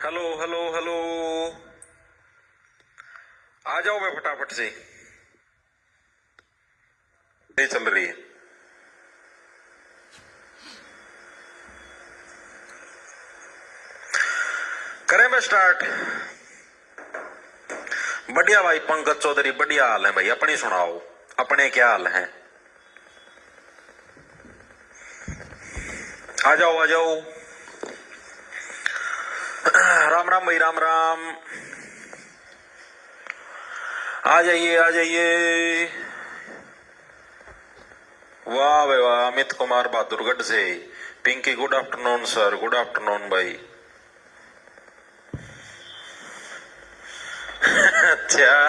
Hello hello hello. आ जाओ मैं फटाफट से। ये चल रही है। करें मैं स्टार्ट। बढ़िया भाई पंकज चौधरी, बढ़िया हाल है भाई। अपनी सुनाओ, अपने क्या हाल है? आ जाओ आ जाओ। राम राम भाई, राम राम। आ जाइए आ जाइए। वाह भाई वाह, अमित कुमार बहादुरगढ़ से। Pinki good afternoon sir, good afternoon भाई। अच्छा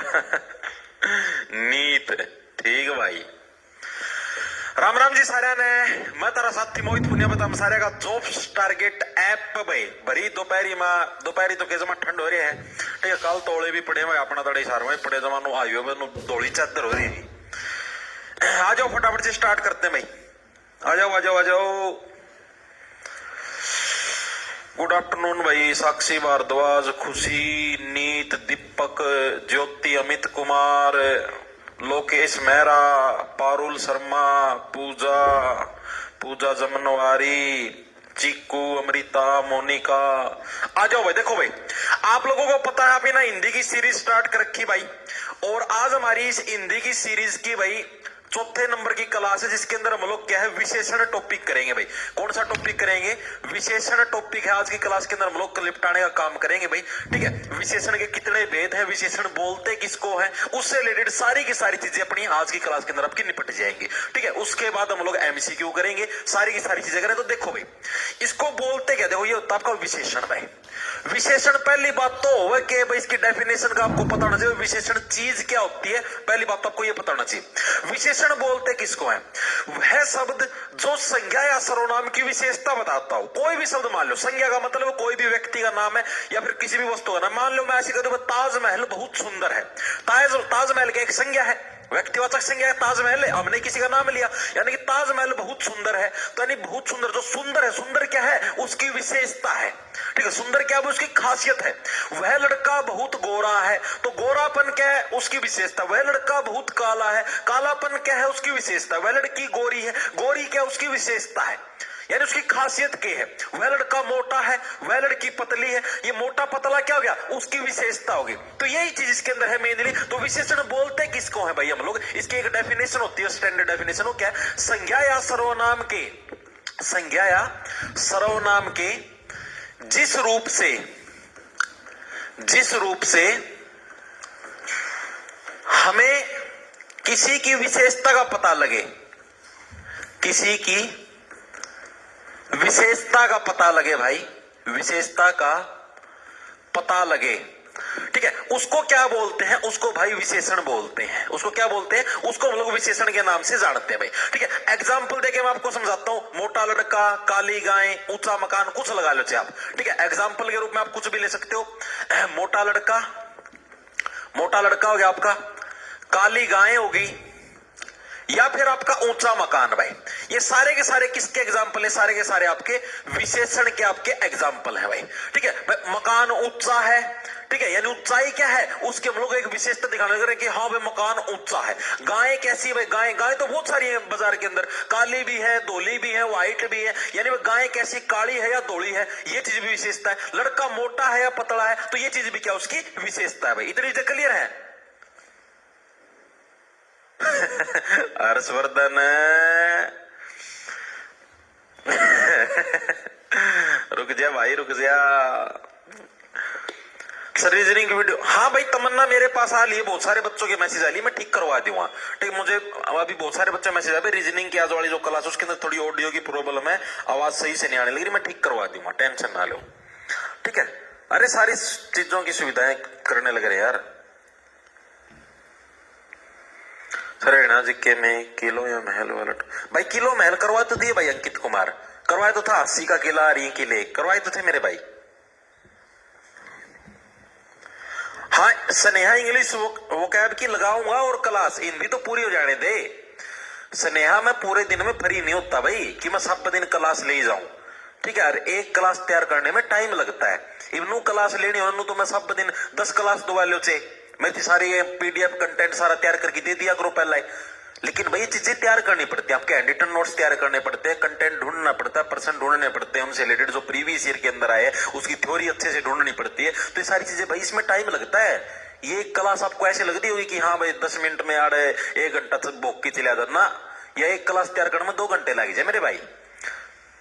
नीत ठीक भाई। राम राम जी सारे ने। मैं तारा साथी मोहित पुनिया बता सारे का जॉब्स टारगेट ऐप भाई भरी दोपहरी तो कैसे ठंड हो रही है। ठीक है, कल तोड़े भी पड़े हुए अपना तड़े सार में पड़े जमानो आयो में धोली चादर हो रही थी। आ जाओ फटाफट से स्टार्ट करते हैं भाई। आ जाओ आ जाओ आ जाओ। गुड आफ्टरनून भाई। साक्षी भारद्वाज, खुशी, नीत, दीपक, ज्योति, अमित कुमार, लोकेश मेहरा, पारुल शर्मा, पूजा जमनवारी, चीकू, अमृता, मोनिका। आ जाओ भाई। देखो भाई, आप लोगों को पता है अभी ना हिंदी की सीरीज स्टार्ट कर रखी भाई। और आज हमारी इस हिंदी की सीरीज की भाई चौथे नंबर की क्लास है, जिसके अंदर हम लोग क्या है विशेषण टॉपिक करेंगे भाई। कौन सा टॉपिक करेंगे? विशेषण टॉपिक है आज की क्लास के अंदर हम लोग निपटाने का काम करेंगे भाई। ठीक है, विशेषण के कितने भेद हैं, विशेषण बोलते किसको है, उससे रिलेटेड सारी की सारी चीजें अपनी आज की क्लास के अंदर आपकी निपट जाएंगी। ठीक है, उसके बाद हम लोग एमसीक्यू करेंगे, सारी की सारी चीजें करें। तो देखो भाई, इसको बोलते क्या? देखो ये होता है आपका विशेषण भाई। विशेषण पहली बात तो हो कि भाई इसकी डेफिनेशन का आपको पता होना चाहिए। विशेषण चीज क्या होती है, पहली बात तो आपको यह पता होना चाहिए। विशेषण बोलते किसको है? वह शब्द जो संज्ञा या सर्वनाम की विशेषता बताता हो। कोई भी शब्द मान लो, संज्ञा का मतलब कोई भी व्यक्ति का नाम है या फिर किसी भी वस्तु का नाम। मान लो मैं ऐसे कहता हूं ताजमहल बहुत सुंदर है। ताजमहल की एक संज्ञा है, व्यक्तिवाचक संज्ञा है ताजमहल है, हमने किसी का नाम लिया, यानी कि ताजमहल बहुत सुंदर है। तो यानी बहुत सुंदर, जो सुंदर है, सुंदर क्या है? उसकी विशेषता है। ठीक है, सुंदर क्या है? उसकी खासियत है। वह लड़का बहुत गोरा है, तो गोरापन क्या है? उसकी विशेषता। वह लड़का बहुत काला है, कालापन क्या है? उसकी विशेषता। वह लड़की गोरी है, गोरी क्या? उसकी विशेषता है, यानी उसकी खासियत क्या है? वह लड़का मोटा है, वह लड़की पतली है, ये मोटा पतला क्या हो गया? उसकी विशेषता होगी। तो यही चीज इसके अंदर है मेनली। तो विशेषण बोलते किसको है भाई हम लोग? इसकी एक डेफिनेशन होती है, स्टैंडर्ड डेफिनेशन। वो क्या है? संज्ञा या सर्वनाम के जिस रूप से हमें किसी की विशेषता का पता लगे, किसी की विशेषता का पता लगे भाई, विशेषता का पता लगे। ठीक है, उसको क्या बोलते हैं? उसको भाई विशेषण बोलते हैं। उसको क्या बोलते हैं? उसको हम लोग विशेषण के नाम से जानते हैं भाई। ठीक है, एग्जाम्पल देके मैं आपको समझाता हूं। मोटा लड़का, काली गाय, ऊंचा मकान, कुछ लगा लो चाहे आप। ठीक है, एग्जाम्पल के रूप में आप कुछ भी ले सकते हो। मोटा लड़का हो गया आपका, काली गाय होगी, या फिर आपका ऊंचा मकान भाई। ये सारे के सारे किसके एग्जाम्पल है? सारे के सारे आपके विशेषण के आपके एग्जाम्पल है भाई। ठीक है, मकान ऊंचा है, ठीक है, यानी ऊंचाई क्या है? उसके हम लोग एक विशेषता दिखाने लग रहे हैं कि हाँ भाई मकान ऊंचा है। गाय कैसी है भाई? गाय तो बहुत सारी है बाजार के अंदर, काली भी है, धोली भी है, व्हाइट भी है। यानी गाय कैसी, काली है या धोली है, ये चीज भी विशेषता है। लड़का मोटा है या पतला है, तो ये चीज भी क्या उसकी विशेषता है भाई। इतनी चीजें क्लियर है? हर्षवर्धन रुक जा भाई, रुक जा। सर रीजनिंग की वीडियो, हाँ भाई तमन्ना मेरे पास आ लिए, बहुत सारे बच्चों के मैसेज आ लिए, मैं ठीक करवा दूंगा। ठीक, मुझे अभी बहुत सारे बच्चे मैसेज आ रहे, रीजनिंग की आज वाली जो क्लास उसके अंदर थोड़ी ऑडियो की प्रॉब्लम है, आवाज सही से नहीं आने लगी, मैं ठीक करवा दूंगा, टेंशन ना लो। ठीक है, अरे सारी चीजों की सुविधाएं करने लग रहे यार। हरियाणा जिक्के में किलो या महल वाला भाई, किलो महल करवा तो दिए भाई। अंकित कुमार करवाए तो था, 80 का किला, री किले करवाए तो थे मेरे भाई। हाँ, स्नेहा इंग्लिश वो कैब की लगाऊंगा और क्लास हिंदी तो पूरी हो जाने दे। स्नेहा मैं पूरे दिन में फ्री नहीं होता भाई कि मैं सब दिन क्लास ले जाऊं। ठीक है यार, एक क्लास तैयार करने में टाइम लगता है। इवनू क्लास लेनी हो तो मैं सब दिन 10 क्लास दवा लो चे, मैं सारी पीडीएफ कंटेंट सारा तैयार करके दे दिया करो पहला ही। लेकिन भाई चीजें तैयार करनी पड़ती है, आपके एडिटर नोट्स तैयार करने पड़ते हैं, कंटेंट ढूंढना पड़ता है, पर्सन ढूंढने पड़ते हैं, उनसे रिलेटेड जो प्रीवियस ईयर के अंदर आए उसकी थ्योरी अच्छे से ढूंढनी पड़ती है। तो ये सारी चीजें भाई इसमें टाइम लगता है। ये एक क्लास आपको ऐसे लगती होगी कि हाँ भाई 10 मिनट में यार 1 घंटा तक भोग के चले जाता ना, या एक क्लास तैयार करने में 2 घंटे लग जाए मेरे भाई।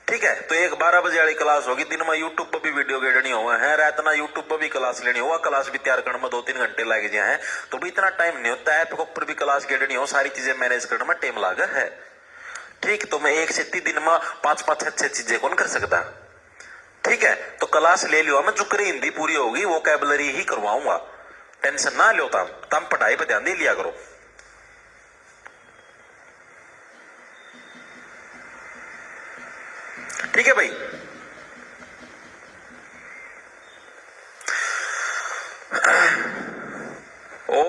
ठीक है, तो एक 12 बजे वाली क्लास होगी, दिन में यूट्यूब पर भी वीडियो गेडनी हुआ है, रात ना यूट्यूब पर भी क्लास लेनी हुआ, क्लास भी तैयार करने में 2-3 घंटे लग जाए हैं। तो भी इतना टाइम नहीं होता है, ऊपर भी क्लास गेडनी हो, सारी चीजें मैनेज करने में टाइम लागा है। ठीक, तो मैं 1 से 3 दिन में 5-5 6 चीजें कौन कर सकता। ठीक है, तो क्लास ले लियो, मैं जुकरी हिंदी पूरी होगी, वोकैबुलरी ही करवाऊंगा, टेंशन ना लो। तम पढ़ाई पर ध्यान दे लिया करो। ठीक है भाई। ओ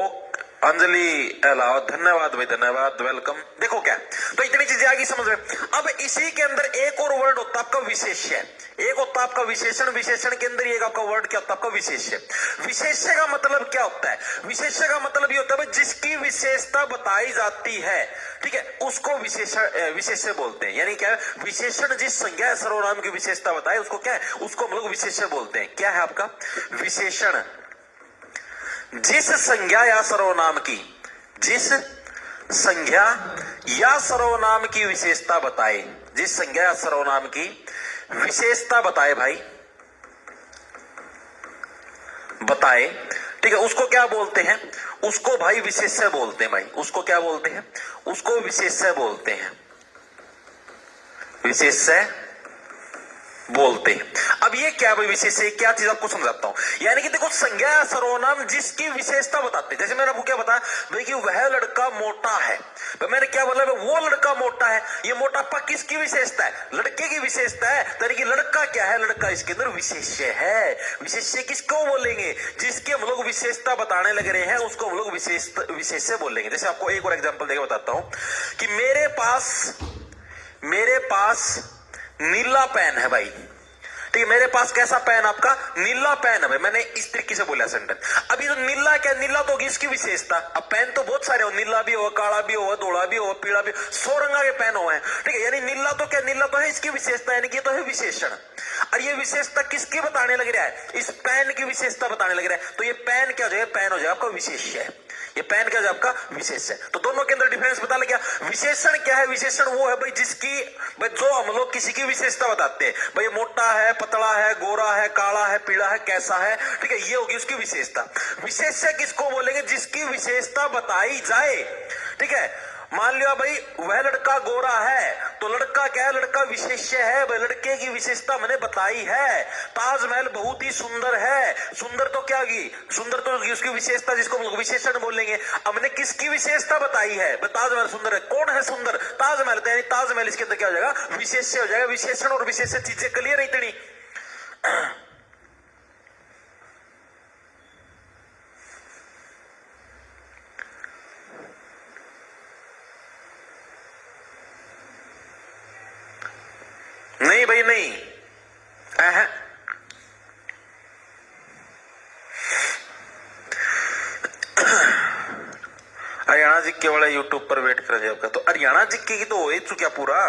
अंजलि अलावा धन्यवाद भाई, धन्यवाद, वेलकम। देखो क्या, तो इतनी चीजें आगे समझ में। अब इसी के अंदर एक और वर्ड होता है आपका विशेष्य, एक होता है आपका विशेषण, विशेषण के अंदर एक आपका वर्ड क्या होता है आपका विशेष्य। विशेष्य का मतलब क्या होता है, विशेष्य का मतलब ये होता है जिसकी विशेषता बताई जाती है, ठीक है, उसको विशेष्य बोलते हैं। यानी क्या है, विशेषण जिस संज्ञा या सर्वनाम की विशेषता बताए उसको क्या है, उसको हम लोग विशेष्य बोलते हैं। क्या है आपका विशेषण, जिस संज्ञा या सर्वनाम की, जिस संज्ञा या सर्वनाम की विशेषता बताए, जिस संज्ञा या सर्वनाम की विशेषता बताए भाई, बताए, ठीक है, उसको क्या बोलते हैं, उसको भाई विशेष्य बोलते हैं भाई। उसको क्या बोलते हैं, उसको विशेष्य बोलते हैं, विशेष्य बोलते हैं। अब ये क्या भाई विशेष्य, क्या चीज आपको समझाता हूं। यानी कि देखो, संज्ञा या सर्वनाम जिसकी विशेषता बताते हैं, जैसे मैंने आपको क्या बताया भाई कि वह लड़का मोटा है, तो मैंने क्या बोला, वो लड़का मोटा है। ये मोटापा किसकी विशेषता है, लड़के की विशेषता है। यानी कि लड़का क्या है, लड़का इसके अंदर विशेष्य है। विशेष्य किसको बोलेंगे, जिसके हम लोग विशेषता बताने लग रहे हैं उसको हम लोग विशेष्य बोलेंगे। जैसे आपको एक और एग्जांपल देकर बताता हूं कि मेरे पास नीला पेन है भाई। ठीक है, मेरे पास कैसा पेन, आपका नीला पेन है भाई। मैंने इस तरीके से बोला सेंटेंस। अभी तो नीला क्या, नीला तो होगी इसकी विशेषता। अब पेन तो बहुत सारे हो, नीला भी हो, काला भी हो, धोला भी हो, पीला भी, 100 रंगा के पेन हो है। ठीक है, यानी नीला तो क्या, नीला तो है इसकी विशेषता, यानी कि तो है विशेषण। और ये विशेषता किसकी बताने लग रहा है, इस पेन की विशेषता बताने लग रहा है। तो ये पेन क्या हो जाएगा, पेन हो जाएगा आपका विशेष्य। ये पेन क्या है आपका विशेष्य। तो दोनों के अंदर डिफरेंस पता लग गया। विशेषण क्या है, विशेषण वो है भाई जिसकी, भाई जो हम लोग किसी की विशेषता बताते हैं, भाई मोटा है, पतला है, गोरा है, काला है, पीला है, कैसा है, ठीक है, ये होगी उसकी विशेषता। विशेष्य किसको बोलेंगे, जिसकी विशेषता बताई जाए। ठीक है, मान लिया भाई वह लड़का गोरा है, तो लड़का क्या है, लड़का विशेष्य है भाई, लड़के की विशेषता मैंने बताई है। ताजमहल बहुत ही सुंदर है, सुंदर तो क्या होगी, सुंदर तो होगी उसकी विशेषता, जिसको हम लोग विशेषण बोलेंगे। अब मैंने किसकी विशेषता बताई है, ताजमहल सुंदर है। कौन है सुंदर, ताजमहल। यानी ताजमहल इसके अंदर क्या हो जाएगा, विशेष्य हो जाएगा। विशेषण और विशेष्य चीजें क्लियर है इतनी। नहीं भाई नहीं, हरियाणा जिक्के वाला यूट्यूब पर वेट कर आपका। तो हरियाणा जिक्के की तो हो ही चुका पूरा।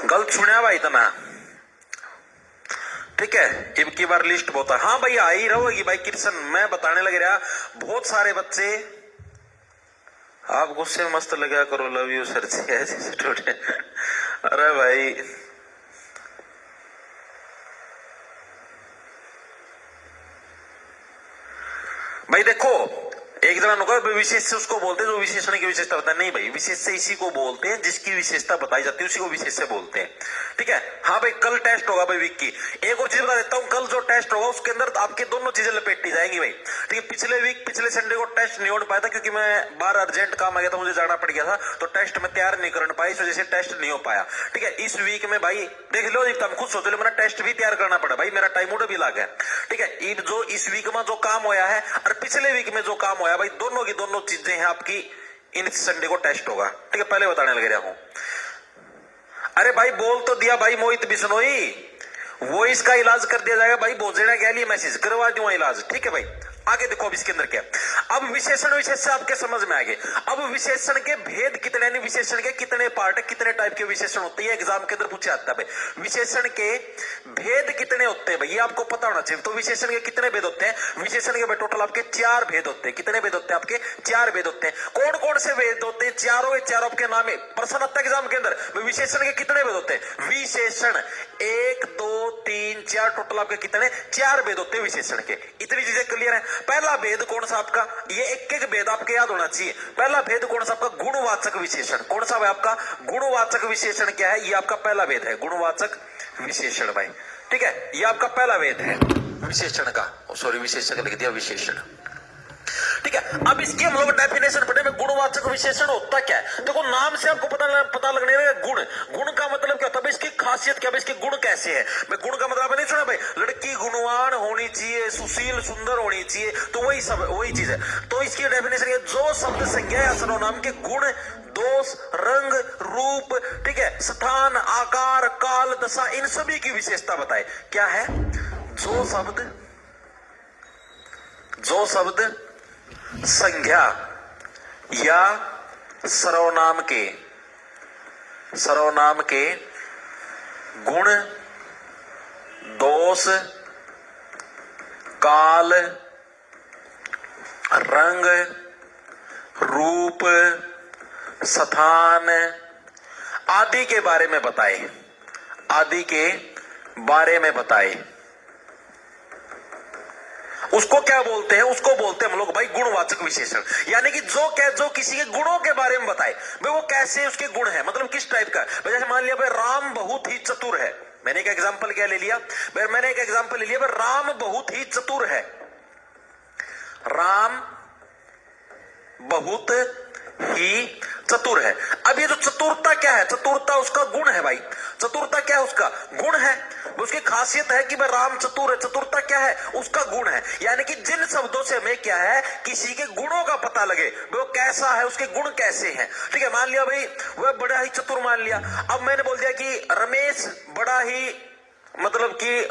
गलत सुना भाई तना। ठीक है, अब की बार लिस्ट बहुत है। हाँ भाई, आई रहोगी भाई कृष्ण, मैं बताने लग रहा, बहुत सारे बच्चे। आप गुस्से में मस्त लगा करो, लव यू सर जी ऐसे। अरे भाई भाई देखो, एक जरा होगा विशेष से उसको बोलते हैं जो विशेषण की विशेषता बताए। नहीं भाई, विशेष से इसी को बोलते हैं जिसकी विशेषता बताई जाती है, उसी को विशेष से बोलते हैं। ठीक है। हाँ भाई, कल टेस्ट होगा भाई वीक की। एक और चीज बता देता हूं, कल जो टेस्ट होगा उसके अंदर आपकी दोनों चीजें लपेटी जाएंगी भाई। ठीक है। पिछले वीक पिछले संडे को टेस्ट नहीं हो पाया था क्योंकि मैं बाहर अर्जेंट काम आ गया था, मुझे जाना पड़ गया था, तो टेस्ट में तैयार नहीं कर पाया, इस वजह से टेस्ट नहीं हो पाया। ठीक है। इस वीक में भाई देख लो, तुम खुद सोच लो, मेरा टेस्ट भी तैयार करना पड़ा भाई, मेरा टाइम उड़ भी लगा है। ठीक है। जो इस वीक में जो काम होया है और पिछले वीक में जो काम होया भाई, दोनों की दोनों चीजें हैं आपकी, इन संडे को टेस्ट होगा। ठीक है। पहले बताने लग रहा हूं। अरे भाई बोल तो दिया भाई मोहित बिश्नोई, वो इसका इलाज कर दिया जाएगा भाई। भोजड़ा के लिए मैसेज करवा दूंगा इलाज। ठीक है भाई। आगे देखो अब इसके अंदर क्या। अब विशेषण विशेष से आपके समझ में आ गए। अब विशेषण के भेद कितने, यानी विशेषण के कितने पार्ट, कितने टाइप के विशेषण होते हैं, एग्जाम के अंदर पूछा जाता है भाई। विशेषण के भेद कितने होते हैं भाई, ये आपको पता होना चाहिए। तो विशेषण के कितने भेद होते हैं? विशेषण के टोटल आपके 4 भेद होते हैं। कितने भेद होते हैं आपके? 4 भेद होते हैं। कौन कौन से भेद होते हैं? चारों आपके नाम है। प्रश्न आता है एग्जाम के अंदर, विशेषण के कितने भेद होते हैं? विशेषण 1 2 3 4, टोटल आपके कितने? 4 भेद होते हैं विशेषण के। इतनी चीजें क्लियर है। पहला भेद कौन सा आपका, ये एक भेद आपके याद होना चाहिए। पहला भेद कौन सा आपका? गुणवाचक विशेषण। कौन सा है आपका? गुणवाचक विशेषण क्या है? ये आपका पहला भेद है, गुणवाचक विशेषण भाई। ठीक है। ये आपका पहला भेद है विशेषण का। सॉरी, विशेषण लिख दिया, विशेषण। ठीक है। अब इसकी हम लोग डेफिनेशन पढ़े में, गुणवाचक विशेषण होता क्या है? देखो नाम से आपको पता लगने लगा। गुण का मतलब क्या होता है? इसकी खासियत क्या है? इसके गुण कैसे है? मैं गुण का मतलब नहीं सुना भाई, लड़की गुणवान होनी चाहिए, सुशील सुंदर होनी चाहिए, तो वही चीज है। तो इसकी डेफिनेशन है, जो शब्द संज्ञा या सर्वनाम के गुण, दोष, रंग, रूप, ठीक है, स्थान, आकार, काल, दशा, इन सभी की विशेषता बताए। क्या है? जो शब्द संज्ञा या सर्वनाम के गुण, दोष, काल, रंग, रूप, स्थान आदि के बारे में बताए, उसको क्या बोलते हैं? उसको बोलते हैं हम लोग भाई गुणवाचक विशेषण। यानी कि जो किसी के गुणों के बारे में बताए भाई, वो कैसे उसके गुण है, मतलब किस टाइप का। जैसे मान लिया भाई राम बहुत ही चतुर है, मैंने एक एग्जांपल क्या ले लिया भाई, राम बहुत ही चतुर है। राम बहुत ही चतुर है। अब ये जो चतुरता क्या है? चतुरता उसका गुण है भाई। चतुरता क्या है? उसका गुण है। उसकी खासियत है कि भाई राम चतुर है। चतुरता क्या है? उसका गुण है। यानी कि जिन शब्दों से हमें क्या है, किसी के गुणों का पता लगे, वो कैसा है, उसके गुण कैसे हैं। ठीक है। मान लिया भाई वह बड़ा ही चतुर मान लिया। अब मैंने बोल दिया कि रमेश बड़ा ही मतलब कि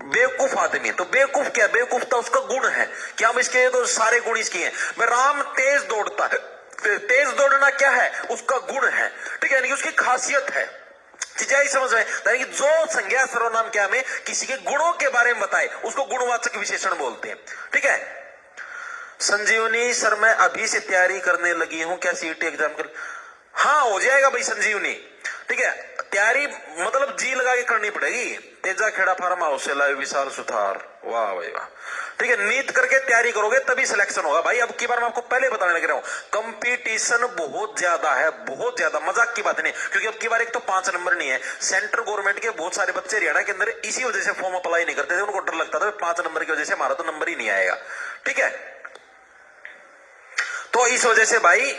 बेवकूफ आदमी है, तो बेवकूफ क्या? बेवकूफता उसका गुण है। क्या हम इसके तो सारे गुण इसकी हैं। मैं राम तेज दौड़ता है, तेज दौड़ना क्या है? उसका गुण है। ठीक है। यानी कि उसकी खासियत है। चीजें ही समझ में, यानी कि जो संज्ञा सर्वनाम क्या हमें किसी के गुणों के बारे में बताए, उसको गुणवाचक विशेषण बोलते हैं। ठीक है। संजीवनी सर, मैं अभी से तैयारी करने लगी हूं, क्या सीईटी एग्जाम कर? हाँ हो जाएगा भाई संजीवनी। ठीक है। तैयारी मतलब जी लगा के करनी पड़ेगी। तेजा खेड़ा फार्म हाउस से लाइव विशाल सुथार, वाह भाई वाह। ठीक है। नीट करके तैयारी करोगे तभी सिलेक्शन होगा भाई। अब की बार मैं आपको पहले बताने लग रहा हूं, कंपटीशन बहुत ज्यादा है, बहुत ज्यादा, मजाक की बात नहीं। क्योंकि अब की बार एक तो 5 नंबर नहीं है। सेंट्रल गवर्नमेंट के बहुत सारे बच्चे हरियाणा के अंदर इसी वजह से फॉर्म अप्लाई नहीं करते थे, उनको डर लगता था 5 नंबर की वजह से हमारा तो नंबर ही नहीं आएगा। ठीक है। तो इस वजह से भाई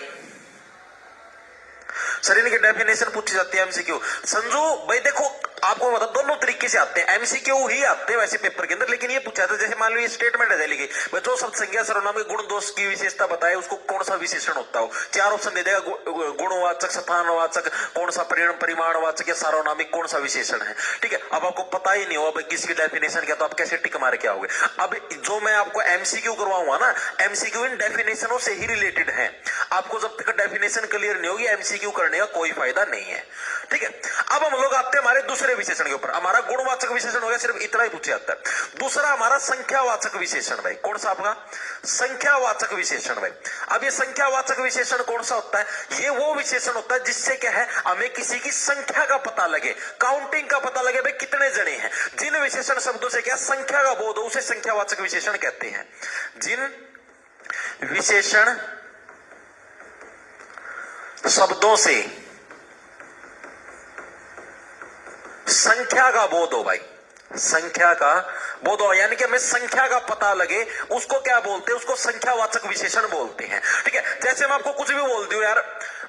सर इनकी डेफिनेशन पूछी जाती है एमसीक्यू। संजू भाई देखो आपको बता, दोनों तरीके से आते हैं, एमसीक्यू ही आते हैं वैसे पेपर के अंदर, लेकिन ये पूछा था जैसे मान लो ये स्टेटमेंट है लिखी, जो शब्द संज्ञा सर्वनाम के गुण दोष की विशेषता बताए उसको कौन सा विशेषण होता हो। 4 ऑप्शन दे देगा, गुणवाचक, स्थानवाचक, कौन सा परिमाणवाचक या सार्वनामिक, कौन सा विशेषण है। ठीक है। अब आपको पता ही नहीं हो अब किसकी डेफिनेशन क्या, तो आप कैसे टिक मार के आओगे। अब जो मैं आपको एमसीक्यू करवाऊंगा ना, एमसीक्यू इन डेफिनेशनों से ही रिलेटेड है। आपको जब तक डेफिनेशन क्लियर नहीं होगी एमसीक्यू करने का कोई फायदा नहीं है। ठीक है। अब हम लोग आते हैं हमारे दूसरे विशेषण के ऊपर। हमारा गुणवाचक विशेषण हो गया, सिर्फ इतना ही पूछा जाता है। दूसरा हमारा संख्यावाचक विशेषण भाई, कौन सा आपका? संख्यावाचक विशेषण भाई। अब ये संख्यावाचक विशेषण कौन सा होता है? ये वो विशेषण होता है जिससे क्या है, हमें किसी की संख्या का पता लगे, काउंटिंग का पता लगे भाई कितने जने हैं। जिन विशेषण शब्दों से क्या संख्या का बोध हो उसे संख्यावाचक विशेषण कहते हैं। जिन विशेषण शब्दों से संख्या का बोध हो भाई, संख्या का बोध हो, यानी कि हमें संख्या का पता लगे, उसको क्या बोलते हैं, उसको संख्यावाचक विशेषण बोलते हैं। ठीक है, जैसे मैं आपको कुछ भी बोल दूं यार,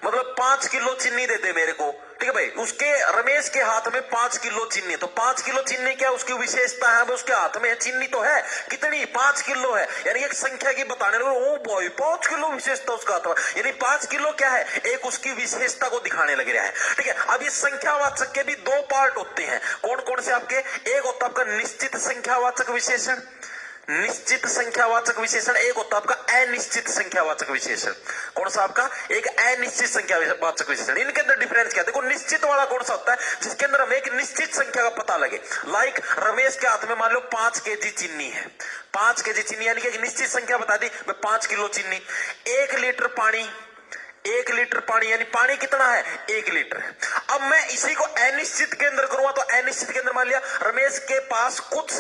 मतलब 5 किलो चीनी दे दे मेरे को, ठीक है भाई, उसके रमेश के हाथ में 5 किलो चीनी, तो 5 किलो चीनी क्या उसकी विशेषता है, उसके हाथ में है, चीनी तो है, कितनी 5 किलो है, यानी एक संख्या की बताने लगे, ओ बॉय 5 किलो विशेषता उसका हाथ में, यानी 5 किलो क्या है, एक उसकी विशेषता को दिखाने लग रहा है। ठीक है, अब इस संख्यावाचक के भी 2 पार्ट होते हैं, कौन कौन से आपके, एक होता है आपका निश्चित संख्यावाचक विशेषण, निश्चित संख्यावाचक विशेषण, एक होता है आपका अनिश्चित संख्यावाचक विशेषण। कौन सा आपका, एक अनिश्चित संख्यावाचक विशेषण। इनके अंदर डिफरेंस क्या है, देखो निश्चित वाला कौन सा होता है, जिसके अंदर हमें एक निश्चित संख्या का पता लगे, लाइक रमेश के हाथ में मान लो 5 केजी चीनी है, 5 केजी चीनी, यानी कि एक निश्चित संख्या बता दी, 5 किलो चीनी। 1 लीटर पानी, 1 लीटर पानी, यानी पानी कितना है, 1 लीटर है। अब मैं इसी को अनिश्चित के अंदर करूंगा, तो अनिश्चित के अंदर मान लिया रमेश के पास कुछ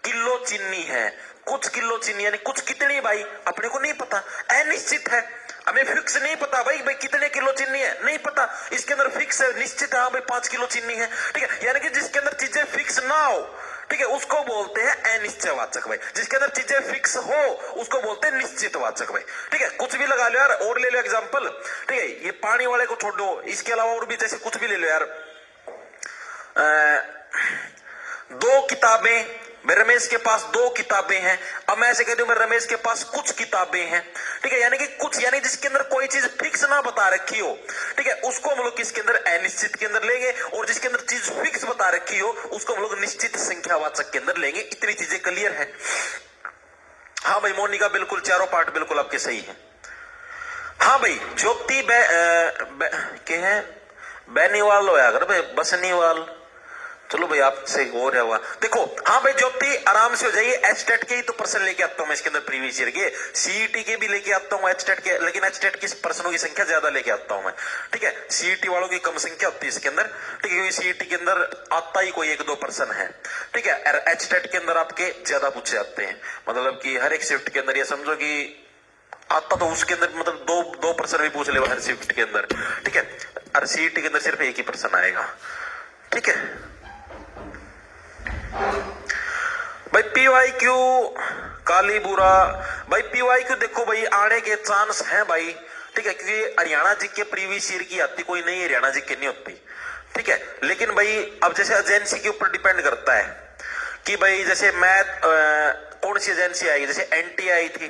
किलो चीनी है, कुछ किलो चीनी, यानी कुछ कितनी भाई अपने को नहीं पता, अनिश्चित है, हमें फिक्स नहीं पता भाई कितने किलो चीनी है, नहीं पता, इसके अंदर फिक्स है, निश्चित है, हाँ भाई 5 किलो चीनी है। ठीक है, यानी कि जिसके अंदर चीजें फिक्स ना हो, ठीक है, उसको बोलते हैं अनिश्चयवाचक भाई, जिसके अंदर चीजें फिक्स हो उसको बोलते हैं निश्चितवाचक भाई। ठीक है, कुछ भी लगा लो यार, और ले लो एग्जांपल, ठीक है, ये पानी वाले को छोड़ दो, इसके अलावा और भी जैसे कुछ भी ले लो यार, 2 किताबें, रमेश के पास 2 किताबें हैं, अब मैं ऐसे कह दूं रमेश के पास कुछ किताबें हैं। ठीक है, यानी कि कुछ, यानी जिसके अंदर कोई चीज फिक्स ना बता रखी हो, ठीक है, उसको हम लोग किसके अंदर, अनिश्चित के अंदर लेंगे, और जिसके अंदर चीज फिक्स बता रखी हो उसको हम लोग निश्चित संख्यावाचक के अंदर लेंगे। इतनी चीजें क्लियर है। हाँ भाई मोनिका, बिल्कुल चारों पार्ट बिल्कुल आपके सही है। हाँ भाई ज्योति के हैं बेनीवाल हो अगर भाई बसनीवाल, चलो भाई आपसे और है हुआ, देखो हाँ भाई ज्योति आराम से हो जाइए, एचटेट के ही तो प्रश्न लेके आता हूं मैं इसके अंदर, प्रीवियस ईयर के, सीईटी के भी लेके आता हूं एचटेट के, लेकिन एचटेट की प्रश्नों की संख्या ज्यादा लेके आता हूं मैं। ठीक है, सीईटी वालों की कम संख्या होती है इसके अंदर, ठीक है, क्योंकि सीईटी के अंदर आता ही कोई 1-2 प्रश्न है। ठीक है, एचटेट के अंदर आपके ज्यादा पूछे जाते हैं, मतलब कि हर एक शिफ्ट के अंदर ये समझो कि आता तो उसके अंदर मतलब दो प्रश्न भी पूछ ले हर शिफ्ट के अंदर। ठीक है, और सीईटी के अंदर सिर्फ एक ही प्रश्न आएगा। ठीक है भाई, पीवाईक्यू काली बुरा भाई, पीवाईक्यू देखो भाई आने के चांस है भाई। ठीक है, क्योंकि हरियाणा जी के प्रीवियस ईयर की आती, कोई नहीं हरियाणा जी की नहीं होती। ठीक है, लेकिन भाई अब जैसे एजेंसी के ऊपर डिपेंड करता है कि भाई जैसे मैथ कौन सी एजेंसी आएगी, जैसे एनटीए आई थी,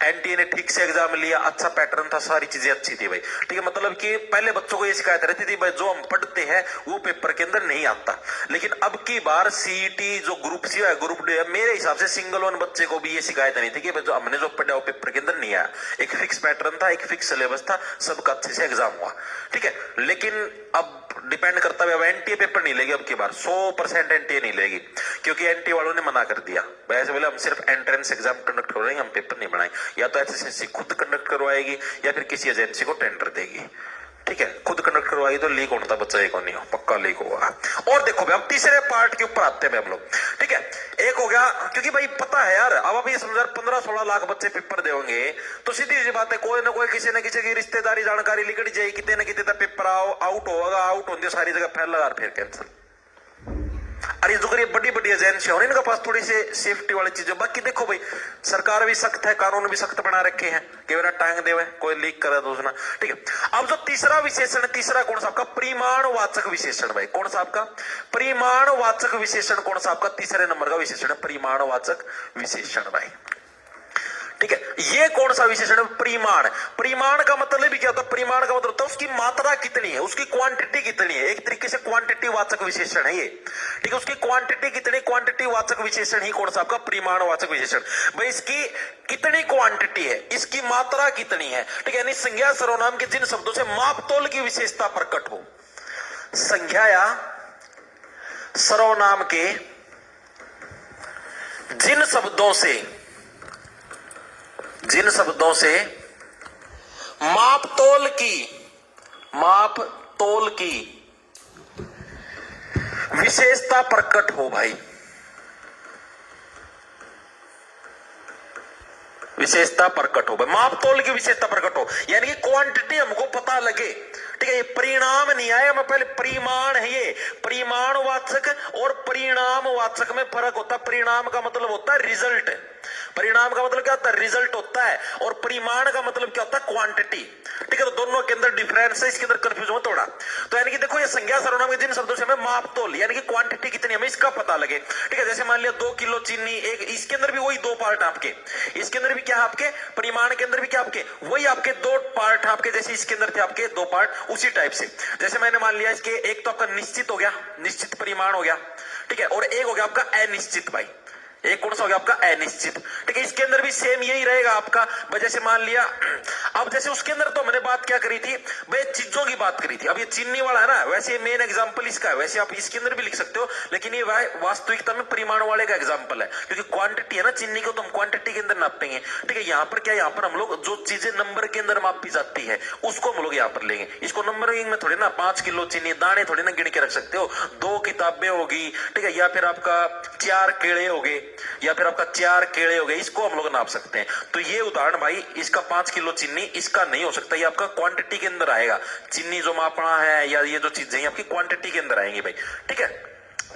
एनटीए ने ठीक से एग्जाम लिया, अच्छा पैटर्न था, सारी चीजें अच्छी थी भाई। ठीक है, मतलब कि पहले बच्चों को ये शिकायत रहती थी भाई जो हम पढ़ते हैं वो पेपर के अंदर नहीं आता, लेकिन अब की बार सीईटी जो ग्रुप सी है, ग्रुप डी है, मेरे हिसाब से सिंगल वन बच्चे को भी ये शिकायत नहीं थी कि जो हमने जो पढ़ा वो पेपर के अंदर नहीं आया। एक फिक्स पैटर्न था, एक फिक्स सिलेबस था, सबका अच्छे से एग्जाम हुआ। ठीक है, लेकिन अब डिपेंड करता है, अब एनटीए पेपर नहीं लेगी अब की बार, 100% एनटीए नहीं लेगी, क्योंकि एनटीए वालों ने मना कर दिया, वैसे बोले हम सिर्फ एंट्रेंस एग्जाम कंडक्ट करवाएंगे, हम पेपर नहीं बनाएंगे, या तो एसएससी खुद कंडक्ट करवाएगी या फिर किसी एजेंसी को टेंडर देगी। ठीक है, खुद कंडक्ट करवाएगी तो लीक होता बच्चा एक नहीं हो, पक्का लीक होगा। और देखो भाई हम तीसरे पार्ट के ऊपर आते हैं हम लोग। ठीक है, एक हो गया, क्योंकि भाई पता है यार, अब अभी समझ 15-16 लाख बच्चे पेपर देंगे, तो सीधी सी बात है कोई ना कोई किसी न किसी की रिश्तेदारी जानकारी लिखड़ी जाएगी, कितने न कितने तक पेपर आउट होगा, आउट होने सारी जगह फैल लगा फिर कैंसिल। अरे जो करिए बड़ी बड़ी एजेंसी और इनके पास थोड़ी सी सेफ्टी वाली चीजें, बाकी देखो भाई सरकार भी सख्त है, कानून भी सख्त बना रखे हैं कि मेरा टांग देवे कोई लीक करे दूसरा। ठीक है, अब जो तीसरा विशेषण है, तीसरा कौन सा आपका, परिमाणवाचक विशेषण भाई, कौन सा आपका परिमाणवाचक विशेषण, कौन सा आपका तीसरे नंबर का विशेषण है, परिमाणवाचक विशेषण भाई। ठीक है, ये कौन सा विशेषण है, परिमाण। परिमाण का मतलब भी क्या होता है, परिमाण का मतलब होता है उसकी मात्रा कितनी है, उसकी क्वांटिटी कितनी है, एक तरीके से क्वांटिटी वाचक विशेषण है ये। ठीक है, उसकी क्वांटिटी कितनी, क्वांटिटी वाचक विशेषण ही कौन सा आपका परिमाणवाचक विशेषण। भाई इसकी कितनी क्वांटिटी है, इसकी मात्रा कितनी है। ठीक है, यानी संज्ञा सर्वनाम के जिन शब्दों से मापतोल की विशेषता प्रकट हो, संज्ञा या सर्वनाम के जिन शब्दों से मापतोल की विशेषता प्रकट हो भाई, विशेषता प्रकट हो, मापतोल की विशेषता प्रकट हो, यानी कि क्वांटिटी हमको पता लगे। ठीक है, ये परिणाम नहीं आया, मैं पहले परिमाण है, ये परिमाणवाचक और परिणामवाचक में फर्क होता है। परिणाम का मतलब होता है रिजल्ट, परिणाम का मतलब क्या होता है, रिजल्ट होता है, और परिमाण का मतलब क्या होता है, क्वांटिटी। ठीक है, तो दोनों के अंदर डिफरेंस है, इसके अंदर कंफ्यूज हो थोड़ा। तो यानी कि देखो, ये संज्ञा सर्वनाम के जिन शब्दों से हमें मापतोल यानी कि क्वांटिटी कितनी हमें इसका पता लगे। ठीक है, जैसे मान लिया 2 किलो चीनी, एक इसके अंदर भी वही 2 पार्ट आपके, इसके अंदर भी क्या है आपके, परिमाण के अंदर भी क्या आपके वही आपके 2 पार्ट आपके, जैसे इसके अंदर थे आपके 2 पार्ट, उसी टाइप से। जैसे मैंने मान लिया इसके एक तो आपका निश्चित हो गया, निश्चित परिमाण हो गया, ठीक है, और एक हो गया आपका अनिश्चित। भाई एक कौन सा हो गया आपका अनिश्चित। ठीक है, इसके अंदर भी सेम यही रहेगा आपका। जैसे मान लिया, अब जैसे उसके अंदर तो मैंने बात क्या करी थी भाई, चीजों की बात करी थी। अब ये चीनी वाला है ना, वैसे मेन एग्जांपल इसका है, वैसे आप इसके अंदर भी लिख सकते हो, लेकिन ये वास्तविकता में परिमाण वाले का एग्जांपल है, क्योंकि क्वांटिटी है ना चीनी को, तो हम क्वांटिटी के अंदर नापेंगे। ठीक है, यहाँ पर क्या, यहाँ पर हम लोग जो चीजें नंबर के अंदर मापी जाती है उसको हम लोग यहाँ पर लेंगे। इसको नंबरिंग में थोड़ी ना 5 किलो चीनी दाने थोड़ी ना गिन के रख सकते हो, 2 किताबें होगी, ठीक है, या फिर आपका 4 केले हो गए, या फिर आपका 4 केले हो गए, इसको हम लोग नाप सकते हैं। तो ये उदाहरण भाई, इसका 5 किलो चीनी, इसका नहीं हो सकता, ये आपका क्वांटिटी के अंदर आएगा। चीनी जो मापना है या ये जो चीजें आपकी क्वांटिटी के अंदर आएंगी भाई। ठीक है,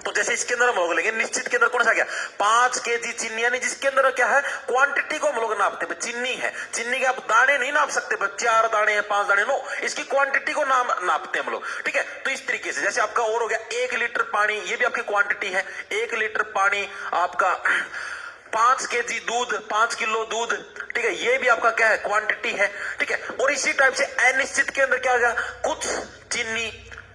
तो जैसे इसके अंदर हम लोग लेंगे, निश्चित के अंदर कौन सा गया, 5 केजी चीनी, यानी जिसके अंदर क्या है, क्वांटिटी को हम लोग नापते हैं। चीनी है, चीनी के आप दाने नहीं नाप सकते, 4 दाने हैं 5 दाने, नो, इसकी क्वांटिटी को नापते हैं हम लोग। ठीक है, तो इस तरीके से जैसे आपका और हो गया 1 लीटर पानी, ये भी आपकी क्वांटिटी है। 1 लीटर पानी आपका 5 केजी दूध, 5 किलो दूध, ठीक है, ये भी आपका क्या है, क्वांटिटी है। ठीक है, और इसी टाइप से अनिश्चित के अंदर क्या हो गया, कुछ चीनी,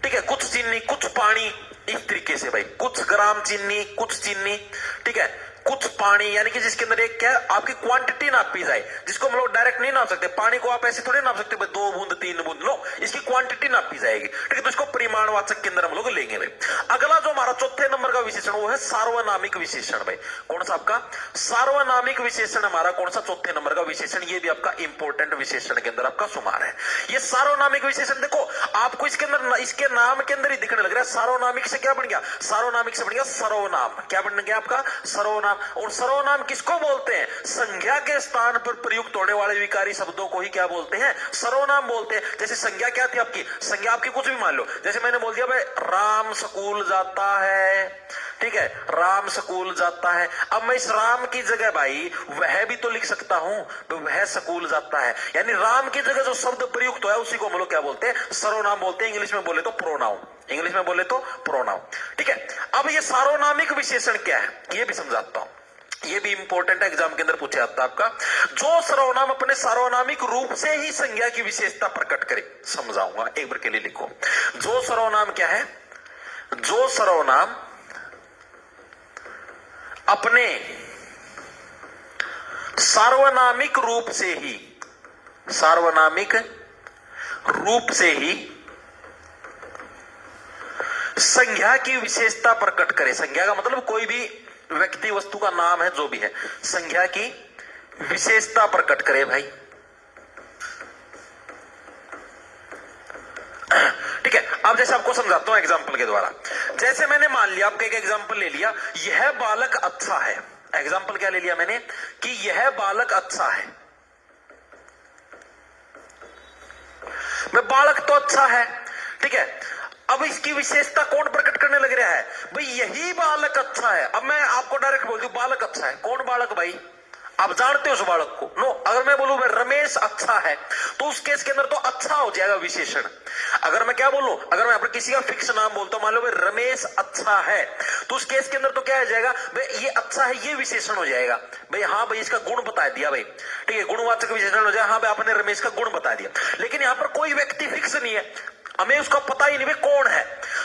ठीक है, कुछ चीनी कुछ पानी, इस तरीके से भाई, कुछ ग्राम चीनी कुछ चीनी, ठीक है, कुछ पानी, यानी कि जिसके अंदर एक क्या आपकी क्वांटिटी नापी जाए, जिसको हम लोग डायरेक्ट नहीं नाप सकते। पानी को आप ऐसे थोड़े नाप सकते 2 बूंद 3 बूंद, लो, इसकी क्वांटिटी नापी जाएगी। ठीक है, तो इसको परिमाणवाचक के अंदर हम लोग लेंगे भाई। अगला जो हमारा चौथे नंबर का विशेषण वो है सार्वनामिक विशेषण। भाई कौन सा आपका सार्वनामिक विशेषण, हमारा कौन सा चौथे नंबर का विशेषण, ये भी आपका इंपॉर्टेंट विशेषण के अंदर आपका शुमार है। ये सार्वनामिक विशेषण देखो, आपको इसके अंदर इसके नाम के अंदर ही दिखने लग रहा है। सार्वनामिक से क्या बन गया, सार्वनामिक से बन गया सर्वनाम। क्या बन गया आपका, सर्वनाम। और सर्वनाम किसको बोलते हैं, संज्ञा के स्थान पर प्रयुक्त होने वाले विकारी शब्दों को ही क्या बोलते हैं, सर्वनाम बोलते हैं। जैसे संज्ञा क्या थी आपकी, संज्ञा आपकी कुछ भी मान लो, जैसे मैंने बोल दिया भाई राम स्कूल जाता है, ठीक है, राम स्कूल जाता है। अब मैं इस राम की जगह भाई वह भी तो लिख सकता हूं, तो वह स्कूल जाता है, यानी राम की जगह जो शब्द प्रयुक्त हुआ है उसी को हम लोग क्या बोलते हैं, सर्वनाम बोलते हैं। इंग्लिश में बोले तो प्रोनाउन, इंग्लिश में बोले तो प्रोनाउन। ठीक है, अब ये सार्वनामिक विशेषण क्या है ये भी समझाता हूं, ये भी इंपॉर्टेंट है, एग्जाम के अंदर पूछा जाता है आपका। जो सर्वनाम अपने सार्वनामिक रूप से ही संज्ञा की विशेषता प्रकट करे, समझाऊंगा, एक बार के लिए लिखो। जो सर्वनाम क्या है, जो सर्वनाम अपने सार्वनामिक रूप से ही, सार्वनामिक रूप से ही संज्ञा की विशेषता प्रकट करे। संज्ञा का मतलब कोई भी व्यक्ति वस्तु का नाम है, जो भी है, संज्ञा की विशेषता प्रकट करे भाई। ठीक है, अब जैसे आपको समझाता हूं एग्जांपल के द्वारा। जैसे मैंने मान लिया, आपका एक एग्जांपल ले लिया, यह बालक अच्छा है। एग्जांपल क्या ले लिया मैंने, कि यह बालक अच्छा है। मैं बालक तो अच्छा है, ठीक है, अब इसकी विशेषता कौन प्रकट करने लग रहा है, भाई यही बालक अच्छा है। अब मैं आपको डायरेक्ट बोल दूं बालक अच्छा है, कौन बालक भाई, आप जानते हो उस बालक को, नो। अगर मैं बोलूं मैं रमेश अच्छा है, तो उस केस के अंदर तो अच्छा हो जाएगा विशेषण। अगर मैं क्या बोलूं, अगर मैं अपने किसी का फिक्स नाम बोलता हूं, मान लो भाई रमेश अच्छा है, तो उस केस के अंदर तो क्या हो जाएगा भाई, ये अच्छा है, ये विशेषण हो जाएगा भाई। हाँ भाई, इसका गुण बता दिया भाई, ठीक है, गुणवाचक विशेषण हो जाएगा। हाँ भाई, आपने रमेश का गुण बता दिया, लेकिन यहां पर कोई व्यक्ति फिक्स नहीं है, हमें उसका पता ही नहीं भाई कौन है,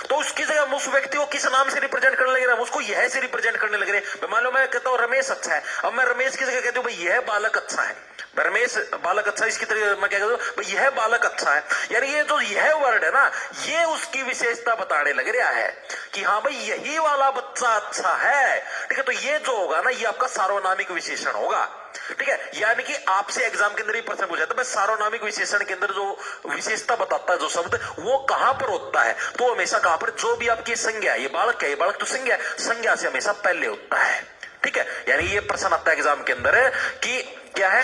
तो उसकी जगह हम उस व्यक्ति को किस नाम से रिप्रेजेंट करने लग रहे हैं, उसको यह से रिप्रेजेंट करने लग रहे हैं। मान लो मैं कहता हूं रमेश अच्छा है, अब मैं रमेश की जगह कहता हूं भाई यह बालक अच्छा है, रमेश बालक अच्छा, इसकी तरह मैं क्या कहता हूं भाई यह बालक अच्छा है, यानी ये जो यह वर्ड है ना, ये उसकी विशेषता बताने लग रहा है कि हाँ भाई यही वाला बच्चा अच्छा है। ठीक है, तो ये जो होगा ना, ये आपका सार्वनामिक विशेषण होगा। ठीक है, यानी कि आपसे एग्जाम के अंदर ही प्रश्न पूछा था, सार्वनामिक विशेषण के अंदर जो विशेषता बताता है जो शब्द, वो कहां पर होता है, तो हमेशा कहां पर, जो भी आपकी संज्ञा, ये बालक है, ये बालक तो संज्ञा, संज्ञा से हमेशा पहले होता है। ठीक है, यानी ये प्रश्न आता है एग्जाम के अंदर कि क्या है?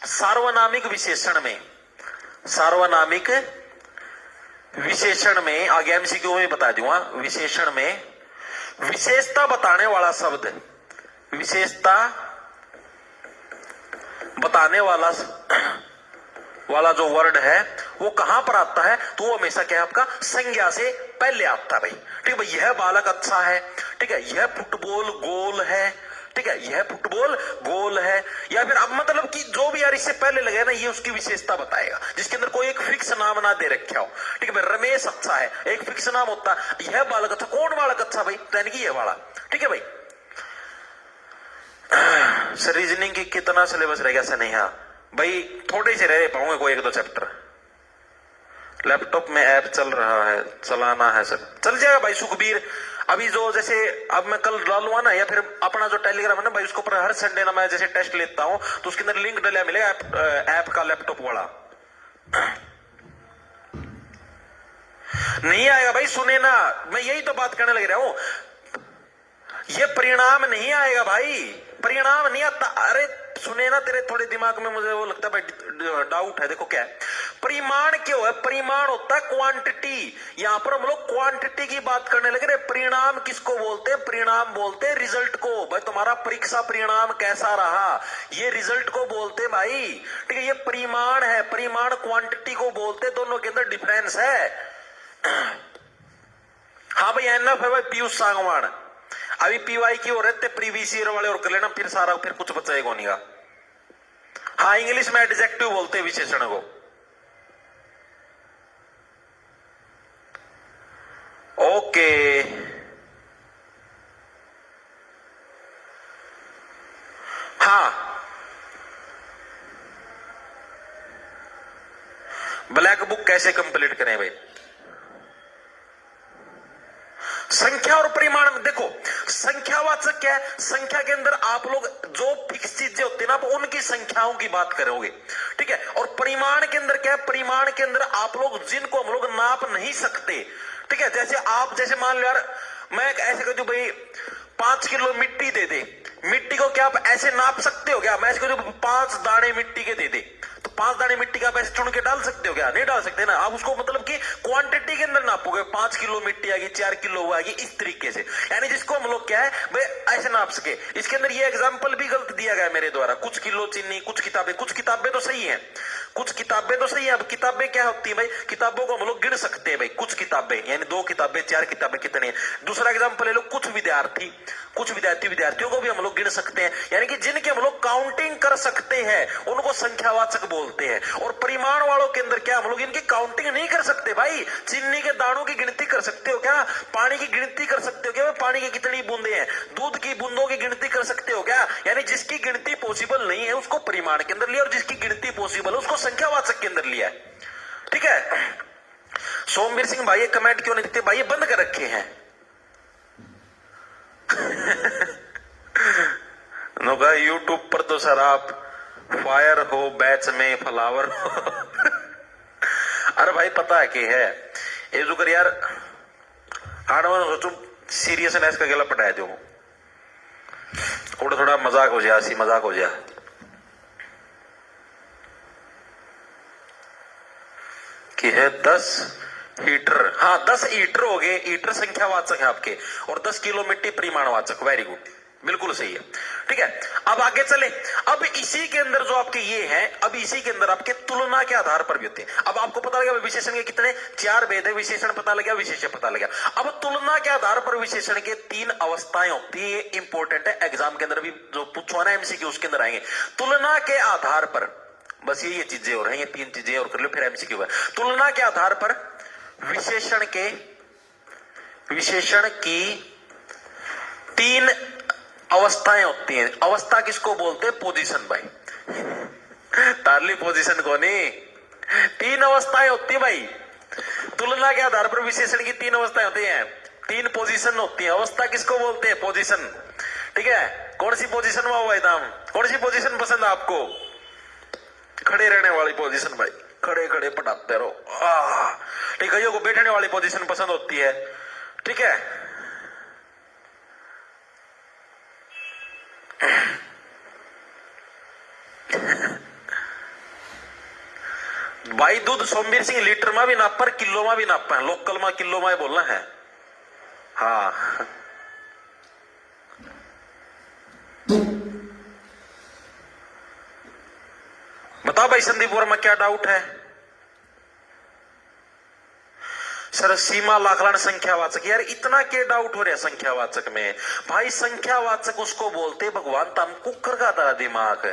सार्वनामिक विशेषण में, सार्वनामिक विशेषण में, आगे एमसीक्यू में बता दूंगा, विशेषण में विशेषता बताने वाला शब्द, विशेषता बताने वाला जो वर्ड है वो कहां पर आता है? तो वो हमेशा क्या है आपका? संज्ञा से पहले आता है भाई। ठीक है भाई, यह बालक अच्छा है, ठीक है, यह फुटबॉल गोल है, ठीक है, यह फुटबॉल गोल है, या फिर अब मतलब कि जो भी यार इससे पहले लगे ना, ये उसकी विशेषता बताएगा, जिसके अंदर कोई एक फिक्स नाम ना दे रखा हो। ठीक है भाई, रमेश अच्छा है, एक फिक्स नाम होता है, यह बालक अच्छा, कौन बालक अच्छा भाई? यानी कि यह वाला। ठीक है भाई, सर रीजनिंग की कितना सिलेबस रहेगा? स्नेहा भाई थोड़े से रह पाऊंगे, कोई एक दो चैप्टर। लैपटॉप में ऐप चल रहा है, चलाना है सर, चल जाएगा भाई। सुखबीर अभी जो जैसे अब मैं कल डालूंगा ना, या फिर अपना जो टेलीग्राम है ना भाई, उसके ऊपर हर संडे ना मैं जैसे टेस्ट लेता हूं, तो उसके अंदर लिंक डला मिलेगा ऐप का, लैपटॉप वाला। नहीं आएगा भाई, सुने ना, मैं यही तो बात करने लग रहा हूं। ये परिणाम नहीं आएगा भाई, परिणाम नहीं आता। अरे सुने ना, तेरे थोड़े दिमाग में मुझे वो लगता है भाई डाउट है। देखो क्या है परिमाण, क्यों है परिमाण? होता है क्वांटिटी। यहां पर हम लोग क्वांटिटी की बात करने लगे। परिणाम किसको बोलते हैं? परिणाम बोलते हैं रिजल्ट को। भाई तुम्हारा परीक्षा परिणाम कैसा रहा, ये रिजल्ट को बोलते हैं भाई। ठीक है, ये परिमाण है, परिमाण क्वांटिटी को बोलते हैं, दोनों के अंदर डिफरेंस है। हाँ भाई, एनएफ है भाई, पीयूष सांगवान। अभी पीवाई की हो रहे थे, प्रीवियस ईयर वाले और कर लेना, फिर सारा फिर कुछ बचाएगा नहीं। हाँ, इंग्लिश में एडजेक्टिव बोलते हैं विशेषण को। ओके, हाँ, ब्लैक बुक कैसे कंप्लीट करें भाई? संख्या और परिमाण में देखो, संख्यावाचक क्या है? संख्या के अंदर आप लोग जो फिक्स चीजें होती है ना, आप उनकी संख्याओं की बात करोगे। ठीक है, और परिमाण के अंदर क्या है? परिमाण के अंदर आप लोग जिनको हम लोग नाप नहीं सकते। ठीक है, जैसे आप, जैसे मान लो यार मैं ऐसे कह दूं भाई 5 किलो मिट्टी दे दे, मिट्टी को क्या आप ऐसे नाप सकते हो क्या? मैं ऐसे कह दूं 5 दाने मिट्टी के दे दे, तो 5 दाने मिट्टी का आप ऐसे चुन के डाल सकते हो क्या? नहीं डाल सकते ना। आप उसको मतलब कि क्वांटिटी के अंदर नापोगे, 5 किलो मिट्टी आएगी, 4 किलो आएगी, इस तरीके से। यानी जिसको हम लोग क्या है भाई ऐसे नाप सके। इसके अंदर ये एग्जांपल भी गलत दिया गया मेरे द्वारा, कुछ किलो चीनी, कुछ किताबें तो सही है, कुछ किताबें तो सही है। अब किताबें क्या होती है भाई? किताबों को हम लोग गिन सकते हैं भाई, कुछ किताबें यानी 2 किताबें, 4 किताबें कितने। दूसरा एग्जांपल ले लो, कुछ विद्यार्थियों को भी हम लोग गिन सकते हैं, यानी कि जिनके हम लोग काउंटिंग कर सकते हैं उनको संख्यावाचक बोलते हैं। और परिमाण वालों के अंदर क्या हम लोग इनकी काउंटिंग नहीं कर सकते भाई। चीनी के दानों की गिनती कर सकते हो क्या? पानी की गिनती कर सकते हो क्या? पानी की कितनी बूंदे हैं? दूध की बूंदों की गिनती कर सकते हो क्या? यानी जिसकी गिनती पॉसिबल नहीं है उसको परिमाण के अंदर लिया, और जिसकी गिनती पॉसिबल है उसको संख्यावाचक के अंदर लिया है। ठीक है, सोमवीर सिंह भाई कमेंट क्यों नहीं देते भाई? ये बंद कर रखे हैं। नोगा यूट्यूब पर तो सर आप फायर हो, बैच में फ्लावर हो। अरे भाई पता है कि है ये जो कर यार हार्डवन सोचो सीरियसनेस का गला पटाया दो, थोड़ा मजाक हो जाए, मजाक हो जाए। कि है 10 हीटर, हाँ 10 हीटर हो गए। हीटर संख्यावाचक है आपके, और 10 किलो मिट्टी परिमाणवाचक। वेरी गुड, बिल्कुल सही है। ठीक है, अब आगे चले। अब इसी के अंदर जो आपके ये है, अब इसी के अंदर आपके तुलना के आधार पर भी होते हैं। अब आपको पता लगा विशेषण के कितने 4 भेद है, विशेषण पता लगा, विशेषण पता लगा। अब तुलना के आधार पर विशेषण के 3 अवस्थाएं होती है। ये इंपॉर्टेंट है, एग्जाम के अंदर भी जो पूछो ना एमसीक्यू उसके अंदर आएंगे। तुलना के आधार पर बस ये चीजें हो रही हैं, ये 3 चीजें और कर लो फिर एमसीक्यू है। तुलना के आधार पर विशेषण की 3 अवस्थाएं होती हैं। अवस्था किसको बोलते हैं? पोजीशन भाई। तारली पोजीशन को नहीं, 3 अवस्थाएं होती है भाई। तुलना के आधार पर विशेषण की 3 अवस्थाएं होती हैं, 3 पोजीशन होती है। अवस्था किसको बोलते हैं? पोजीशन। ठीक है, कौन सी पोजीशन में हुआ दाम? कौन सी पोजीशन पसंद है आपको? खड़े रहने वाली पोजीशन भाई, खड़े खड़े पटाते रहो। ठीक है, को बैठने वाली पोजीशन पसंद होती है। ठीक है, भाई दूध सोमवीर सिंह लीटर में भी नाप पर किलो में भी नाप है, लोकल में किलो में बोलना है। हाँ बताओ भाई संदीप वर्मा क्या डाउट है? सर सीमा लाखलान संख्यावाचक, यार इतना क्या डाउट हो रहा है संख्यावाचक में? भाई संख्यावाचक उसको बोलते भगवान तम कुकर का था दिमाग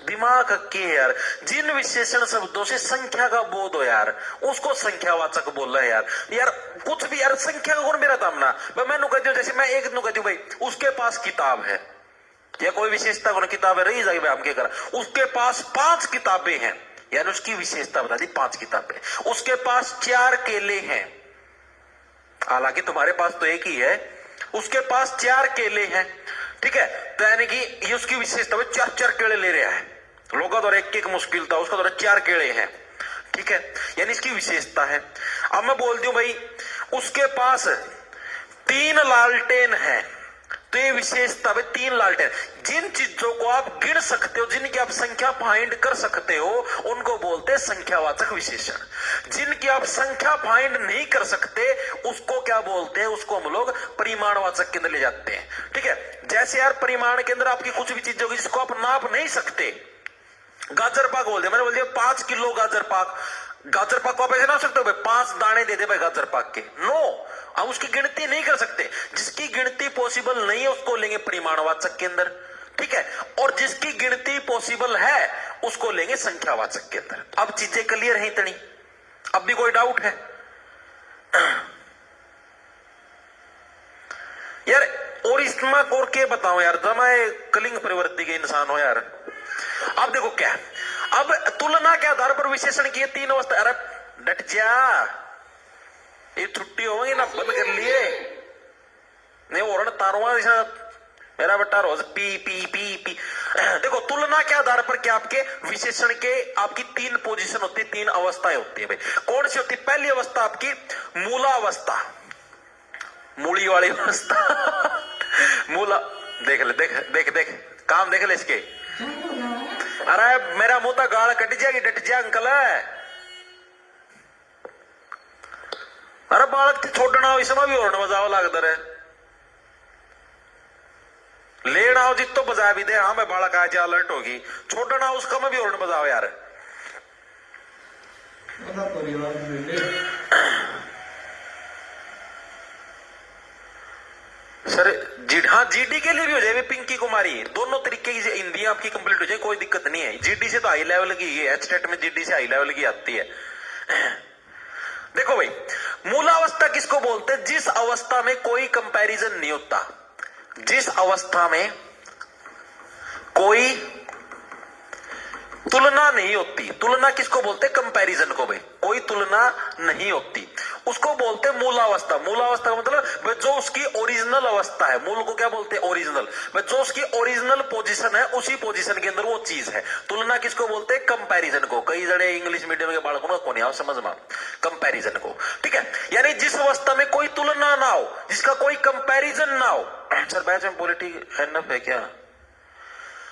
दिमाग के यार, जिन विशेषण शब्दों से संख्या का बोध हो यार उसको संख्यावाचक बोल रहा है यार। यार कुछ भी यार संख्या का गुण मेरा दामना मैं नु कहती हूँ, जैसे मैं एक नु कहती हूँ भाई उसके पास किताब है या कोई विशेषता गुण किताब है रही जाएगी हम क्या करा, उसके पास 5 किताबें हैं यार उसकी विशेषता बता दी 5 किताबें, उसके पास 4 केले हैं, हालांकि तुम्हारे पास तो एक ही है, उसके पास 4 केले हैं, ठीक है, तो यानी कि ये उसकी विशेषता है, 4 केले ले रहा है, लोगों द्वारा एक मुश्किल था उसका द्वारा 4 केले हैं, ठीक है, यानी इसकी विशेषता है। अब मैं बोलती हूं भाई उसके पास 3 लालटेन है, तो ये विशेषता है 3 लालटेन। जिन चीजों को आप गिन सकते हो, जिनकी आप संख्या फाइंड कर सकते हो, उनको बोलते हैं संख्यावाचक विशेषण। जिनकी आप संख्या फाइंड नहीं कर सकते उसको क्या बोलते हैं, उसको हम लोग परिमाणवाचक के अंदर ले जाते हैं, ठीक है। जैसे यार परिमाण के अंदर आपकी कुछ भी चीजें होगी जिसको आप नाप नहीं सकते, गाजर पाक बोल दिया, मैंने बोल दिया 5 किलो गाजर पाक, गाजर पाक को आप ऐसे ना सकते हो भाई 5 दाने दे दे भाई गाजर पाक के, नो, हम उसकी गिनती नहीं कर सकते। जिसकी गिनती पॉसिबल नहीं है उसको लेंगे परिमाणवाचक के अंदर, ठीक है, और जिसकी गिनती पॉसिबल है उसको लेंगे संख्यावाचक के अंदर। अब चीजें क्लियर है इतनी? अब भी कोई डाउट है? यार और इसमें और के बताओ यार, जमाए कलिंग परिवर्ती के इंसान हो यार। अब देखो क्या, अब तुलना के आधार पर विशेषण किए 3 अवस्था, अरे डट जा, ये छुट्टी होगी ना, बंद कर लिए नहीं और तारुआ मेरा बेटा रोज पी पी पी पी। देखो तुलना के आधार पर क्या आपके विशेषण के आपकी 3 पोजीशन होती है, 3 अवस्थाएं होती है भाई। कौन सी होती है? पहली अवस्था आपकी मूलावस्था, मूली वाली अवस्था मूला, देख ले, देख देख देख काम देख ले इसके। अरे मेरा मुंह तो गाल कट जाएगी, डट जा अंकल। अरे बालक थी छोड़ना इसमें भी और बजाओ लागदर है, लेना हो जितो बजा भी दे, हाँ मैं बालक आज अलर्ट होगी, छोड़ना उसका में भी और बजाओ यार। सर हाँ जीडी के लिए भी हो जाए पिंकी कुमारी, दोनों तरीके की हिंदी आपकी कंप्लीट हो जाए, कोई दिक्कत नहीं है। जीडी से तो हाई लेवल की है, एचटेट में जीडी से हाई लेवल की आती है। देखो भाई मूलावस्था किसको बोलते हैं? जिस अवस्था में कोई कंपैरिजन नहीं होता, जिस अवस्था में कोई तुलना नहीं होती। तुलना किसको बोलते हैं? कंपैरिजन को भाई, कोई तुलना नहीं होती उसको बोलते हैं मूलावस्था। मूलावस्था का मतलब जो उसकी ओरिजिनल अवस्था है, मूल को क्या बोलते हैं? ओरिजिनल, जो उसकी ओरिजिनल पोजीशन है उसी पोजीशन के अंदर वो चीज है। तुलना किसको बोलते हैं? कंपैरिजन को। कई जड़े इंग्लिश मीडियम के बालकों को नहीं आओ समझ में, कंपैरिजन को, ठीक है। यानी जिस अवस्था में कोई तुलना ना हो, जिसका कोई कंपैरिजन ना हो। सर बैच में पॉलिटिक्स एनएफ है क्या?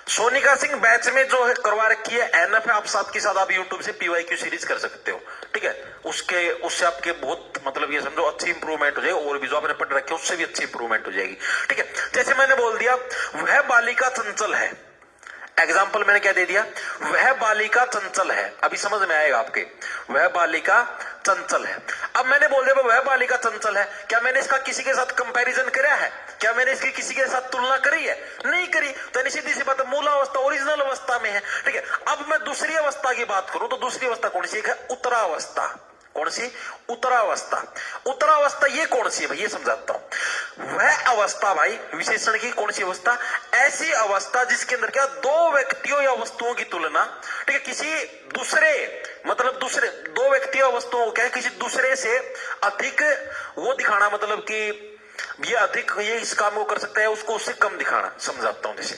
सोनिका सिंह बैच में जो है करवा रखी है एनएफ है, आप साथ के साथ आप यूट्यूब से पीवाईक्यू सीरीज कर सकते हो, ठीक है। उससे आपके बहुत मतलब ये समझो अच्छी इंप्रूवमेंट हो जाएगी, और भी जो आपने पढ़ रखी है उससे भी अच्छी इंप्रूवमेंट हो जाएगी, ठीक है। जैसे मैंने बोल दिया वह बालिका चंचल है, एग्जाम्पल मैंने क्या दे दिया? वह बालिका चंचल है। अभी समझ में आएगा आपके, वह बालिका चंचल है। अब मैंने बोल दिया वह बालिका चंचल है, क्या मैंने इसका किसी के साथ कंपैरिजन किया है? क्या मैंने इसकी किसी के साथ तुलना करी है? नहीं करी। तो सीधी सी बात है मूल अवस्था ओरिजिनल अवस्था में है, ठीक है। अब मैं दूसरी अवस्था की बात करूं तो दूसरी अवस्था कौन सी है? उत्तरावस्था। कौन सी? उत्तरावस्था। उत्तरावस्था ये कौन सी है भाई? ये समझाता हूं। वह अवस्था भाई विशेषण की कौन सी अवस्था? ऐसी अवस्था जिसके अंदर क्या दो व्यक्तियों या वस्तुओं की तुलना, ठीक है, किसी दूसरे मतलब दूसरे दो व्यक्तियों वस्तुओं को क्या है किसी दूसरे से अधिक वो दिखाना, मतलब कि ये अधिक ये इस काम को कर सकता है उसको उससे कम दिखाना। समझाता हूं जैसे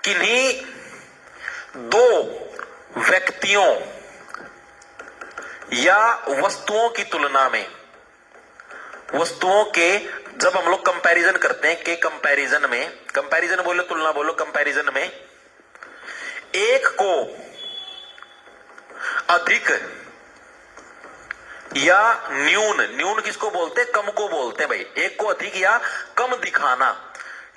किन्हीं दो व्यक्तियों या वस्तुओं की तुलना में, वस्तुओं के जब हम लोग कंपैरिजन करते हैं कि कंपैरिजन में, कंपैरिजन बोलो तुलना बोलो, कंपैरिजन में एक को अधिक या न्यून, न्यून किसको बोलते हैं? कम को बोलते हैं भाई। एक को अधिक या कम दिखाना,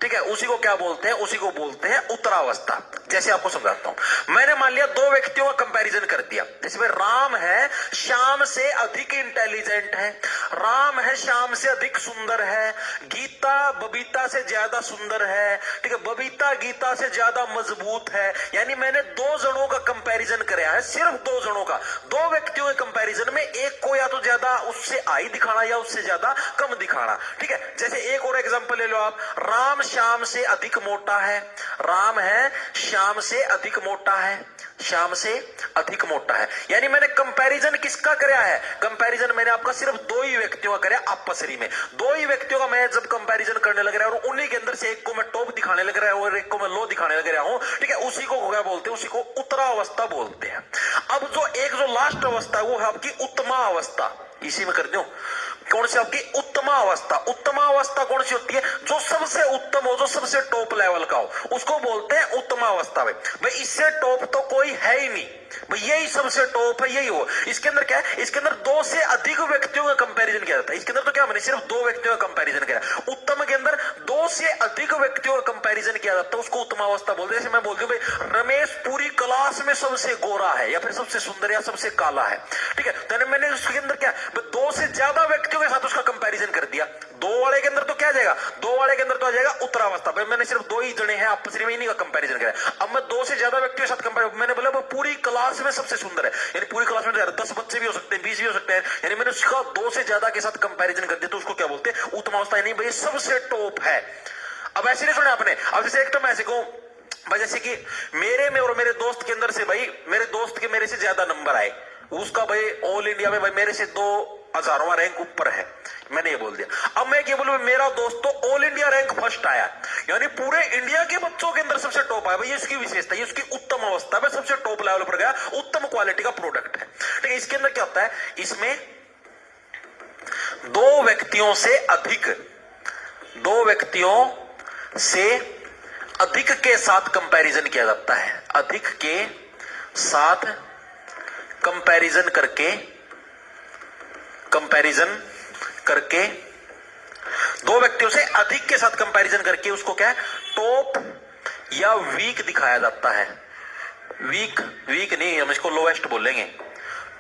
ठीक है, उसी को क्या बोलते हैं? उसी को बोलते हैं उत्तरावस्था। जैसे आपको समझाता हूं, मैंने मान लिया दो व्यक्तियों का कंपैरिजन कर दिया। जिसमें राम है श्याम से अधिक इंटेलिजेंट है, राम है श्याम से अधिक सुंदर है, गीता बबीता से ज्यादा सुंदर है, ठीक है, बबीता गीता से ज्यादा मजबूत है। यानी मैंने दो जनों का कंपैरिजन कराया है, सिर्फ दो जनों का। दो व्यक्तियों के कंपैरिजन में एक को या तो ज्यादा उससे आई दिखाना या उससे ज्यादा कम दिखाना, ठीक है। जैसे एक और एग्जांपल ले लो आप, राम श्याम से अधिक मोटा है, राम है श्याम से अधिक मोटा है, श्याम से अधिक मोटा है। यानी मैंने कंपैरिजन किसका कराया है? कंपैरिजन मैंने आपका सिर्फ दो ही व्यक्तियों का कराया आपसरी में। दो ही व्यक्तियों का मैं जब कंपैरिजन करने लग रहा है और उन्हीं के अंदर से एक को मैं टॉप दिखाने लग रहा हूं और एक को मैं लो दिखाने लग रहा हूं, ठीक है, उसी को क्या बोलते हैं? उसी को उत्तरावस्था बोलते हैं। अब जो लास्ट अवस्था है वो है आपकी उत्तमा अवस्था। इसी में कर दो, कौन सी आपकी उत्तमा अवस्था? उत्तमा अवस्था कौन सी होती है? जो सबसे उत्तम हो, जो सबसे टॉप लेवल का हो, उसको बोलते हैं उत्तमा अवस्था। भाई इससे टॉप तो कोई है ही नहीं भाई, यही सबसे टॉप है, यही हो। इसके अंदर क्या है? इसके अंदर दो से अधिक व्यक्तियों का कंपैरिजन किया जाता है। इसके अंदर तो क्या मैंने सिर्फ दो व्यक्तियों का कंपैरिजन किया। उत्तम के अंदर दो से अधिक व्यक्तियों का कंपैरिजन किया जाता है, उसको उत्तमा अवस्था बोलते हैं। जैसे मैं बोलती हूँ भाई रमेश पूरी क्लास में सबसे गोरा है या फिर सबसे सुंदर या सबसे काला है, ठीक है, तो मैंने उसके अंदर क्या दो से ज्यादा व्यक्तियों के साथ उसका कंपैरिजन कर दिया। दो वाले के अंदर तो क्या आ जाएगा? दो वाले के अंदर तो आ जाएगा उत्तरावस्था। भाई मैंने सिर्फ दो ही जने हैं आपस में, इन्हीं का कंपैरिजन किया। अब मैं दो से ज्यादा व्यक्तियों के साथ कंपेयर, मैंने बोला वो पूरी क्लास में सबसे सुंदर है, यानी पूरी क्लास में 10 बच्चे भी हो सकते हैं, 20 भी हो सकते हैं, यानी मैंने उसका दो से ज्यादा के साथ कंपैरिजन कर दिया, तो उसको क्या बोलते हैं? उत्तमावस्था। यानी भाई सबसे टॉप है। अब ऐसे नहीं सुना आपने? अब जैसे एक तो मैं ऐसे कहूं भाई, जैसे कि मेरे में और मेरे दोस्त के अंदर से भाई मेरे दोस्त के मेरे से ज्यादा नंबर आए, उसका भाई ऑल इंडिया में भाई मेरे से 2000वां रैंक ऊपर है, मैंने ये बोल दिया। अब मैं क्या बोलूं? मेरा दोस्त तो ऑल इंडिया रैंक फर्स्ट आया, यानी पूरे इंडिया के बच्चों के अंदर सबसे टॉप आया। भाई इसकी विशेषता, ये उसकी उत्तम अवस्था में सबसे टॉप लेवल पर गया, उत्तम क्वालिटी का प्रोडक्ट है, ठीक है। इसके अंदर क्या होता है? इसमें दो व्यक्तियों से अधिक के साथ कंपैरिजन किया जाता है। अधिक के साथ कंपैरिजन करके दो व्यक्तियों से अधिक के साथ कंपैरिजन करके उसको क्या है? टॉप या वीक दिखाया जाता है। वीक नहीं, हम इसको लोएस्ट बोलेंगे।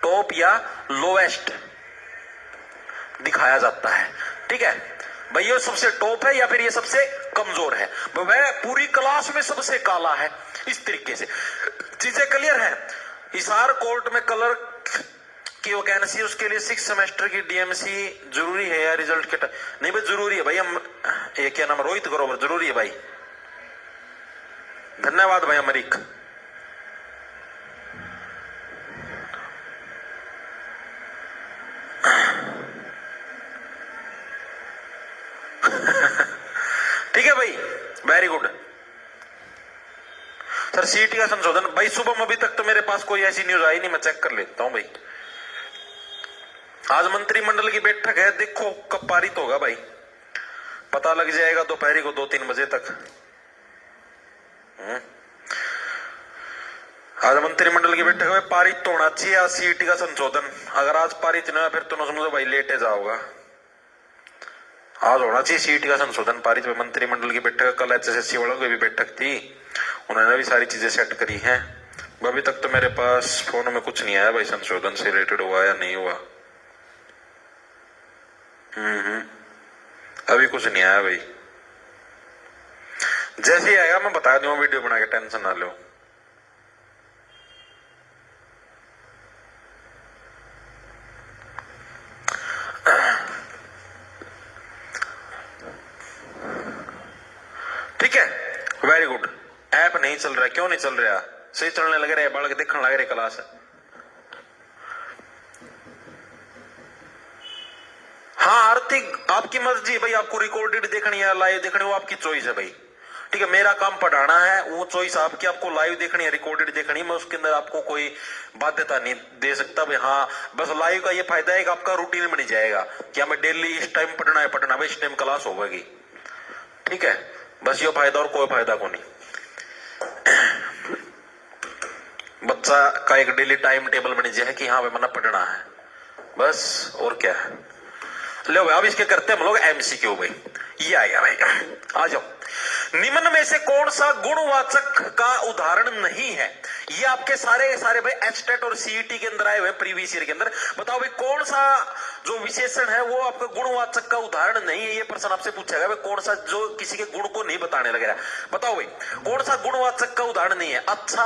टॉप या लोएस्ट दिखाया जाता है, ठीक है। भाई ये सबसे टॉप है या फिर ये सबसे कमजोर है, वह पूरी क्लास में सबसे काला है। इस तरीके से चीजें क्लियर है। हिसार कोर्ट में कलर की वैकेंसी, उसके लिए 6 सेमेस्टर की डीएमसी जरूरी है या रिजल्ट के नहीं? भाई जरूरी है भाई। हम ये क्या नाम, रोहित ग्रोवर, जरूरी है भाई। धन्यवाद भाई अमरीक। ठीक है भाई, वेरी गुड सर। सीटी का संशोधन भाई शुभम, अभी तक तो मेरे पास कोई ऐसी न्यूज आई नहीं, मैं चेक कर लेता हूं भाई। आज मंत्रिमंडल की बैठक है, देखो कब पारित होगा भाई, पता लग जाएगा दोपहर को 2-3 बजे तक। आज मंत्रिमंडल की बैठक में पारित तो होना चाहिए आज सीटी का संशोधन। अगर आज पारित नहीं हुआ फिर तो समझो भाई लेटे जाओगा। आज होना चाहिए सीटी का संशोधन पारित। मंत्रिमंडल की बैठक, कल एचएसएससी वालों की भी बैठक थी, उन्होंने भी सारी चीजें सेट करी हैं। अभी तक तो मेरे पास फोन में कुछ नहीं आया भाई संशोधन से रिलेटेड हुआ या नहीं हुआ। अभी कुछ नहीं आया भाई, जैसे ही आएगा मैं बता दूंगा वीडियो बना के, टेंशन ना लो। ठीक है, वेरी गुड। ऐप नहीं चल रहा, क्यों नहीं चल रहा? सही चलने लग रहा है, बालक देखने लग रहे क्लास। हाँ आर्थिक आपकी मर्जी भाई, आपको रिकॉर्डेड देखनी है लाइव देखनी, वो आपकी चॉइस है भाई, ठीक है। मेरा काम पढ़ाना है, वो चॉइस आपकी, आपको लाइव देखनी है रिकॉर्डेड देखनी है, मैं उसके अंदर आपको कोई बाध्यता नहीं दे सकता भाई। हाँ बस लाइव का ये फायदा है कि आपका रूटीन बन जाएगा कि हमें डेली इस टाइम पढ़ना है भाई, इस टाइम क्लास होगी, ठीक है। बस ये फायदा और कोई फायदा को नहीं। बच्चा का एक डेली टाइम टेबल बन जाए कि हाँ भाई मना पढ़ना है, बस और क्या है। लो भाई अब इसके करते हैं हम लोग एमसीक्यू भाई। ये आएगा भाई, आ जाओ। निम्न में से कौन सा गुणवाचक का उदाहरण नहीं है? ये आपके सारे सारे भाई एचटेट और सीईटी के अंदर आए हुए प्रीवियस ईयर के अंदर। बताओ भाई कौन सा जो विशेषण है वो आपका गुणवाचक का उदाहरण नहीं है? ये प्रश्न आपसे पूछेगा भाई कौन सा जो किसी के गुण को नहीं बताने लग रहा। बताओ भाई कौन सा गुणवाचक का उदाहरण नहीं है? अच्छा,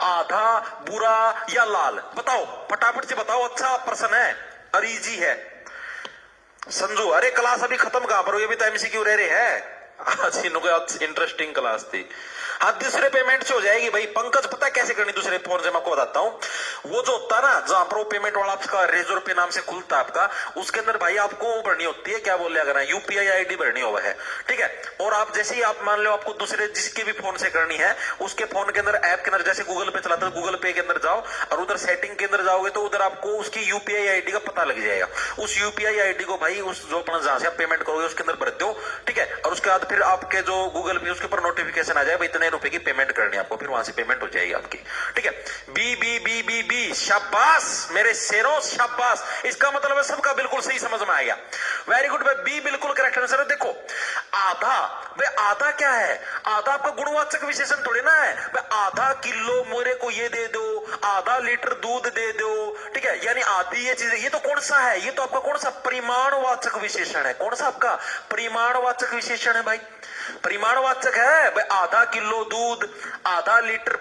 आधा, बुरा या लाल? बताओ फटाफट से बताओ। अच्छा प्रश्न है और इजी है। संजू अरे क्लास अभी खत्म कहां पर हो, ये भी तो एमसीक्यू रह रहे हैं। आज इंटरेस्टिंग क्लास थी। हाँ दूसरे पेमेंट से हो जाएगी भाई। पंकज पता है कैसे करनी दूसरे फोन से, मैं आपको बताता हूँ। वो जो होता है ना जहां पर वो पेमेंट वाला आपका रेजर पे नाम से खुलता है आपका, उसके अंदर भाई आपको वो भरनी होती है, क्या बोले अगर यूपीआई आईडी भरनी हो है, ठीक है। और आप जैसे ही आप मान लो आपको दूसरे जिसके भी फोन से करनी है, उसके फोन के अंदर ऐप के अंदर जैसे गूगल पे चलाते हो, गूगल पे के अंदर जाओ और उधर सेटिंग के अंदर जाओगे तो उधर आपको उसकी यूपीआई आईडी का पता लग जाएगा। उस यूपीआई आईडी को भाई उस जो अपना जहां से आप पेमेंट करोगे उसके अंदर भर दो, ठीक है। और उसके बाद फिर आपके जो गूगल पे उसके ऊपर नोटिफिकेशन आ जाए भाई इतने रुपए की पेमेंट करनी है आपको, फिर वहां से पेमेंट हो जाएगी आपकी, ठीक है। B B B B B शाबाश मेरे शेरों शाबाश। इसका मतलब है सबका बिल्कुल सही समझ में आएगा। वेरी गुड भाई, बी बिल्कुल करेक्ट आंसर है। देखो आधा, भाई आधा क्या है? आधा आपका गुणवाचक विशेषण थोड़ी ना है भाई। आधा किलो मेरे को ये दे दो, आधा लीटर दूध दे दो, ठीक है। यानी आधी ये चीज, ये तो कौन सा है? ये तो आपका कौन सा परिमाणवाचक विशेषण है? कौन सा आपका परिमाणवाचक विशेषण है भाई? परिमाणवाचक है भाई। आधा किलो दूध, आधा लीटर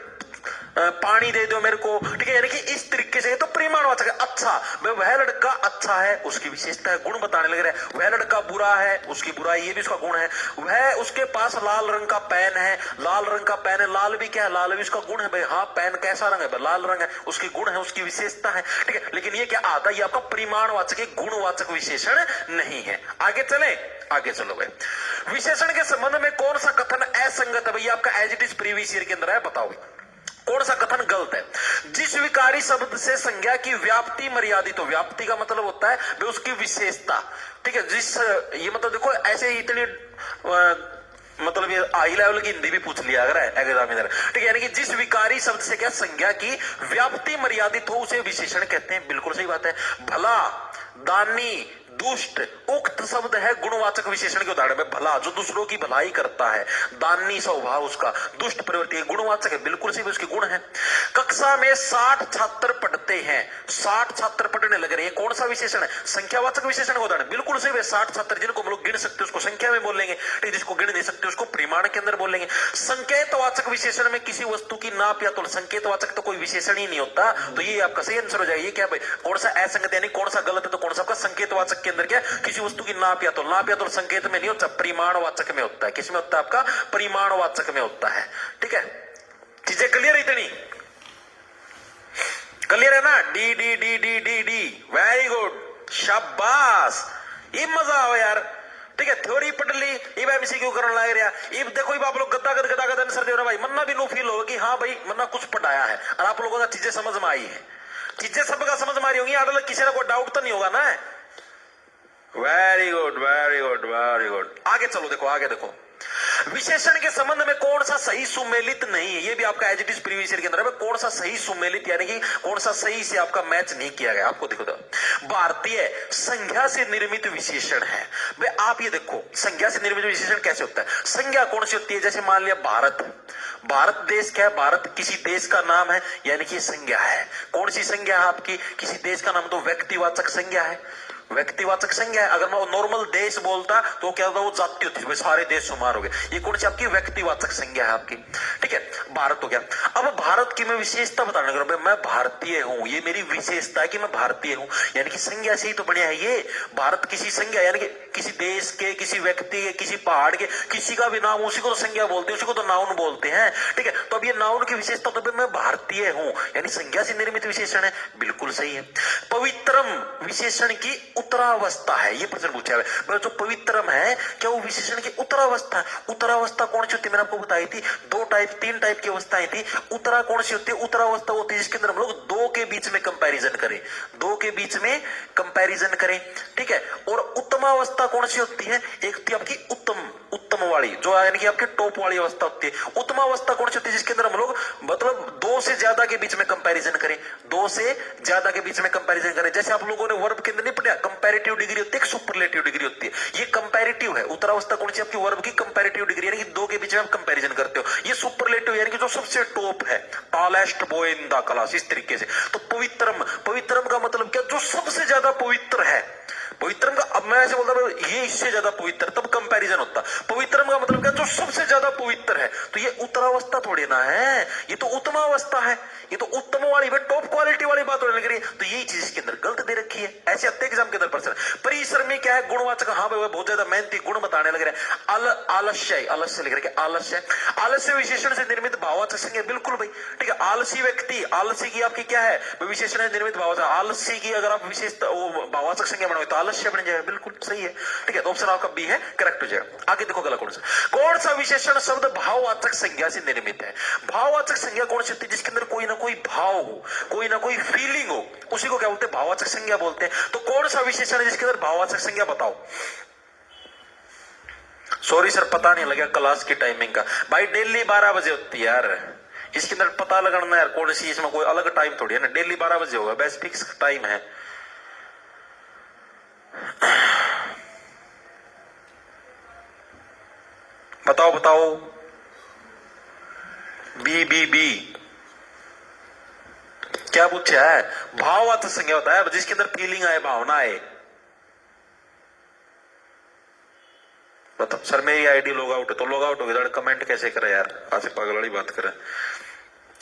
पानी दे दो मेरे को, ठीक है। यानी कि इस तरीके से तो परिमाणवाचक है। अच्छा भाई वह लड़का अच्छा है, उसकी विशेषता है, गुण बताने लग रहा है। वह लड़का बुरा है, उसकी बुराई, ये भी उसका गुण है। वह उसके पास लाल रंग का पेन है, लाल रंग का पेन है। लाल भी क्या है? लाल भी उसका गुण है भाई। हाँ पेन कैसा रंग है भाई? लाल रंग है, उसकी गुण है, उसकी विशेषता है, ठीक है। लेकिन ये क्या आधा, ये आपका परिमाणवाचक है, गुणवाचक विशेषण नहीं है। आगे चले, आगे चलो भाई। विशेषण के संबंध में कौन सा कथन असंगत है? भैया आपका as it is previous year के अंदर है, बताओ भाई कौन सा कथन गलत है? जिस विकारी शब्द से संज्ञा की व्याप्ति मर्यादित हो, व्याप्ति का मतलब होता है भाई उसकी विशेषता, ठीक है। जिस ये मतलब देखो ऐसे ही इतनी मतलब ये हाई लेवल की हिंदी भी पूछ लिया अगर एग्जामिनर, ठीक है। यानी कि जिस विकारी शब्द से क्या संज्ञा की व्याप्ति मर्यादित हो उसे विशेषण कहते हैं। बिल्कुल सही बात है। भला, दानी, दुष्ट, उक्त शब्द है गुणवाचक विशेषण के उदाहरण में। भला जो दूसरों की भलाई करता है, दानी स्वभाव उसका, दुष्ट प्रवृत्ति गुणवाचक है, बिल्कुल सही उसके गुण है। कक्षा में 60 छात्र पढ़ते हैं, 60 छात्र पढ़ने लग रहे हैं, कौन सा विशेषण है? संख्यावाचक विशेषण का उदाहरण, बिल्कुल सही है। 60 छात्र जिनको हम लोग गिन सकते हैं उसको संख्या में बोलेंगे, ठीक, जिसको गिन नहीं सकते उसको परिमाण के अंदर बोलेंगे। संकेतवाचक विशेषण में किसी वस्तु की नाप या तोल, संकेतवाचक तो कोई विशेषण ही नहीं होता, तो ये आपका सही आंसर हो जाएगा। ये क्या भाई कौन सा असंगत यानी कौन सा गलत है? तो कौन सा आपका संकेतवाचक के अंदर क्या किसी वस्तु की नाप या तोल, नाप या तोल संकेत में नहीं होता, परिमाणवाचक में होता है। किस में होता है? आपका परिमाणवाचक में होता है, ठीक है। चीजें क्लियर है? इतनी क्लियर है ना? D D D D D D, very good, शाबाश। ये मजा आओ यार, ठीक है। थ्योरी पढ़ ली, ये एमसीक्यू करने लग रहा। ये देखो आप लोग गदा आंसर दे रहे भाई, मन्ना भी नो फील हो कि हाँ भाई मन्ना कुछ पढ़ाया है और आप लोगों को चीजें समझ में आई है। चीजें सबका समझ में आ रही होंगी, आगे किसी का कोई डाउट तो नहीं होगा ना? Very good very good very good. आगे चलो, देखो आगे देखो। विशेषण के संबंध में कौन सा सही सुमेलित नहीं है? ये भी आपका as it is previous year के अंदर है। कौन सा सही सुमेलित यानी कि कौन सा सही से आपका मैच नहीं किया गया? आपको देखो तो भारतीय संज्ञा से निर्मित विशेषण है भाई। आप ये देखो संज्ञा से निर्मित विशेषण कैसे होता है? संज्ञा कौन सी होती है? जैसे मान लिया भारत, भारत देश क्या है? भारत किसी देश का नाम है, यानी कि संज्ञा है। कौन सी संज्ञा है आपकी? किसी देश का नाम, तो व्यक्तिवाचक संज्ञा है, व्यक्तिवाचक संज्ञा है। अगर मैं वो नॉर्मल देश बोलता तो क्या होता? वो जाति होती है, सारे देश शुमार हो गए। ये कौन सी आपकी व्यक्तिवाचक संज्ञा है आपकी, ठीक है। भारत हो गया। अब भारत की मैं विशेषता बताने लगा भाई, मैं भारतीय हूं, ये मेरी विशेषता है कि मैं भारतीय हूं, यानी कि संज्ञा से ही तो बढ़िया है ये। भारत किसी संज्ञा यानी कि किसी देश के, किसी व्यक्ति के, किसी पहाड़ के, किसी का भी नाम, उसी को तो संज्ञा बोलते हैं, उसी को तो नाउन बोलते हैं, ठीक है। तो अब ये नाउन की विशेषता तो मैं भारतीय हूं यानी संज्ञा से निर्मित विशेषण है, बिल्कुल सही है। पवित्रम विशेषण की उत्तरावस्था है, ये प्रश्न पूछा है। जो पवित्रम है क्या वो विशेषण की उत्तरावस्था है? उत्तरावस्था कौन सी होती है? मैंने आपको बताई थी 3 टाइप की अवस्थाएं थी। उत्तरा कौन सी होती है? उत्तरावस्था होती है जिसके अंदर हम लोग दो के बीच में कंपैरिजन करें, दो के बीच में कंपैरिजन करें, ठीक है। और उत्तमावस्था कौन सी होती है? एक थी आपकी उत्तम, उत्तम वाली, जो यानी कि आपकी टॉप वाली अवस्था होती है। उत्तम अवस्था कौन सी होती है? जिसके अंदर हम लोग मतलब दो से ज्यादा के बीच में कंपैरिजन करें, दो से ज्यादा के बीच में कंपैरिजन करें। जैसे आप लोगों ने वर्ब के अंदर नहीं पढ़ा, कंपैरेटिव डिग्री होती है, एक सुपरलेटिव डिग्री होती है। ये कंपैरेटिव है। उत्तरावस्था कौन सी आपकी? वर्ब की कंपैरेटिव डिग्री, यानी कि दो के बीच में आप कंपैरिजन करते हो। ये सुपरलेटिव यानी कि जो सबसे टॉप है, tallest boy in the class, इस तरीके से। तो पवित्रम, पवित्रम का मतलब क्या? जो सबसे ज्यादा पवित्र है। पवित्रम का, अब मैं ऐसे बोलता हूं ये इससे ज्यादा पवित्र, तब कंपैरिजन होता। पवित्रम का मतलब क्या? जो सबसे ज्यादा पवित्र है। तो ये उत्तरावस्था थोड़ी ना है, ये तो उत्तम अवस्था है। ये तो उत्तम वाली, टॉप क्वालिटी वाली बात होने लग रही है। तो यही चीज इसके अंदर गलत दे रखी है। ऐसे आते एग्जाम के अंदर प्रश्न। परिश्रमी क्या है? गुणवाचक। हाँ भाई, बहुत ज्यादा मेहनती, गुण बताने लग रहे हैं। आलस्य, आलस्य लिख रहे हैं, आलस्य। आलस्य विशेषण से निर्मित भाववाचक संज्ञा, बिल्कुल भाई ठीक है। आलसी व्यक्ति, आलसी की आपकी क्या है? विशेषण है निर्मित भाववाचक। आलसी की अगर आप विशेष भाववाचक संज्ञा बनाओ तो आलस्य बन जाएगा, बिल्कुल सही है। ठीक है, तो ऑप्शन आपका बी है, करेक्ट हो जाएगा। आगे देखो अगला कौन सा विशेषण शब्द भाववाचक संज्ञा से निर्मित है? भाववाचक संज्ञा कौन सी होती है? जिसके अंदर कोई ना कोई भाव हो, कोई ना कोई फीलिंग हो, उसी को क्या बोलते हैं? भाववाचक संज्ञा बोलते हैं। तो कौन सा विशेषण है जिसके अंदर भाववाचक संज्ञा? बताओ। सॉरी सर, पता नहीं लगा क्लास की टाइमिंग का। भाई डेली 12 बजे होती है यार, इसके अंदर पता लगाना यार कौन सी, इसमें कोई अलग टाइम थोड़ी है ना। डेली 12 बजे होगा, बस फिक्स टाइम है। बताओ बताओ। बी बी बी क्या पूछा है? भाववाचक संज्ञा होता है जिसके अंदर फीलिंग आए, भावना आए। बताओ सर, मेरी आईडी लॉग आउट है। तो लॉग आउट हो गया, कमेंट कैसे करे यार? आज पागल वाली बात करे,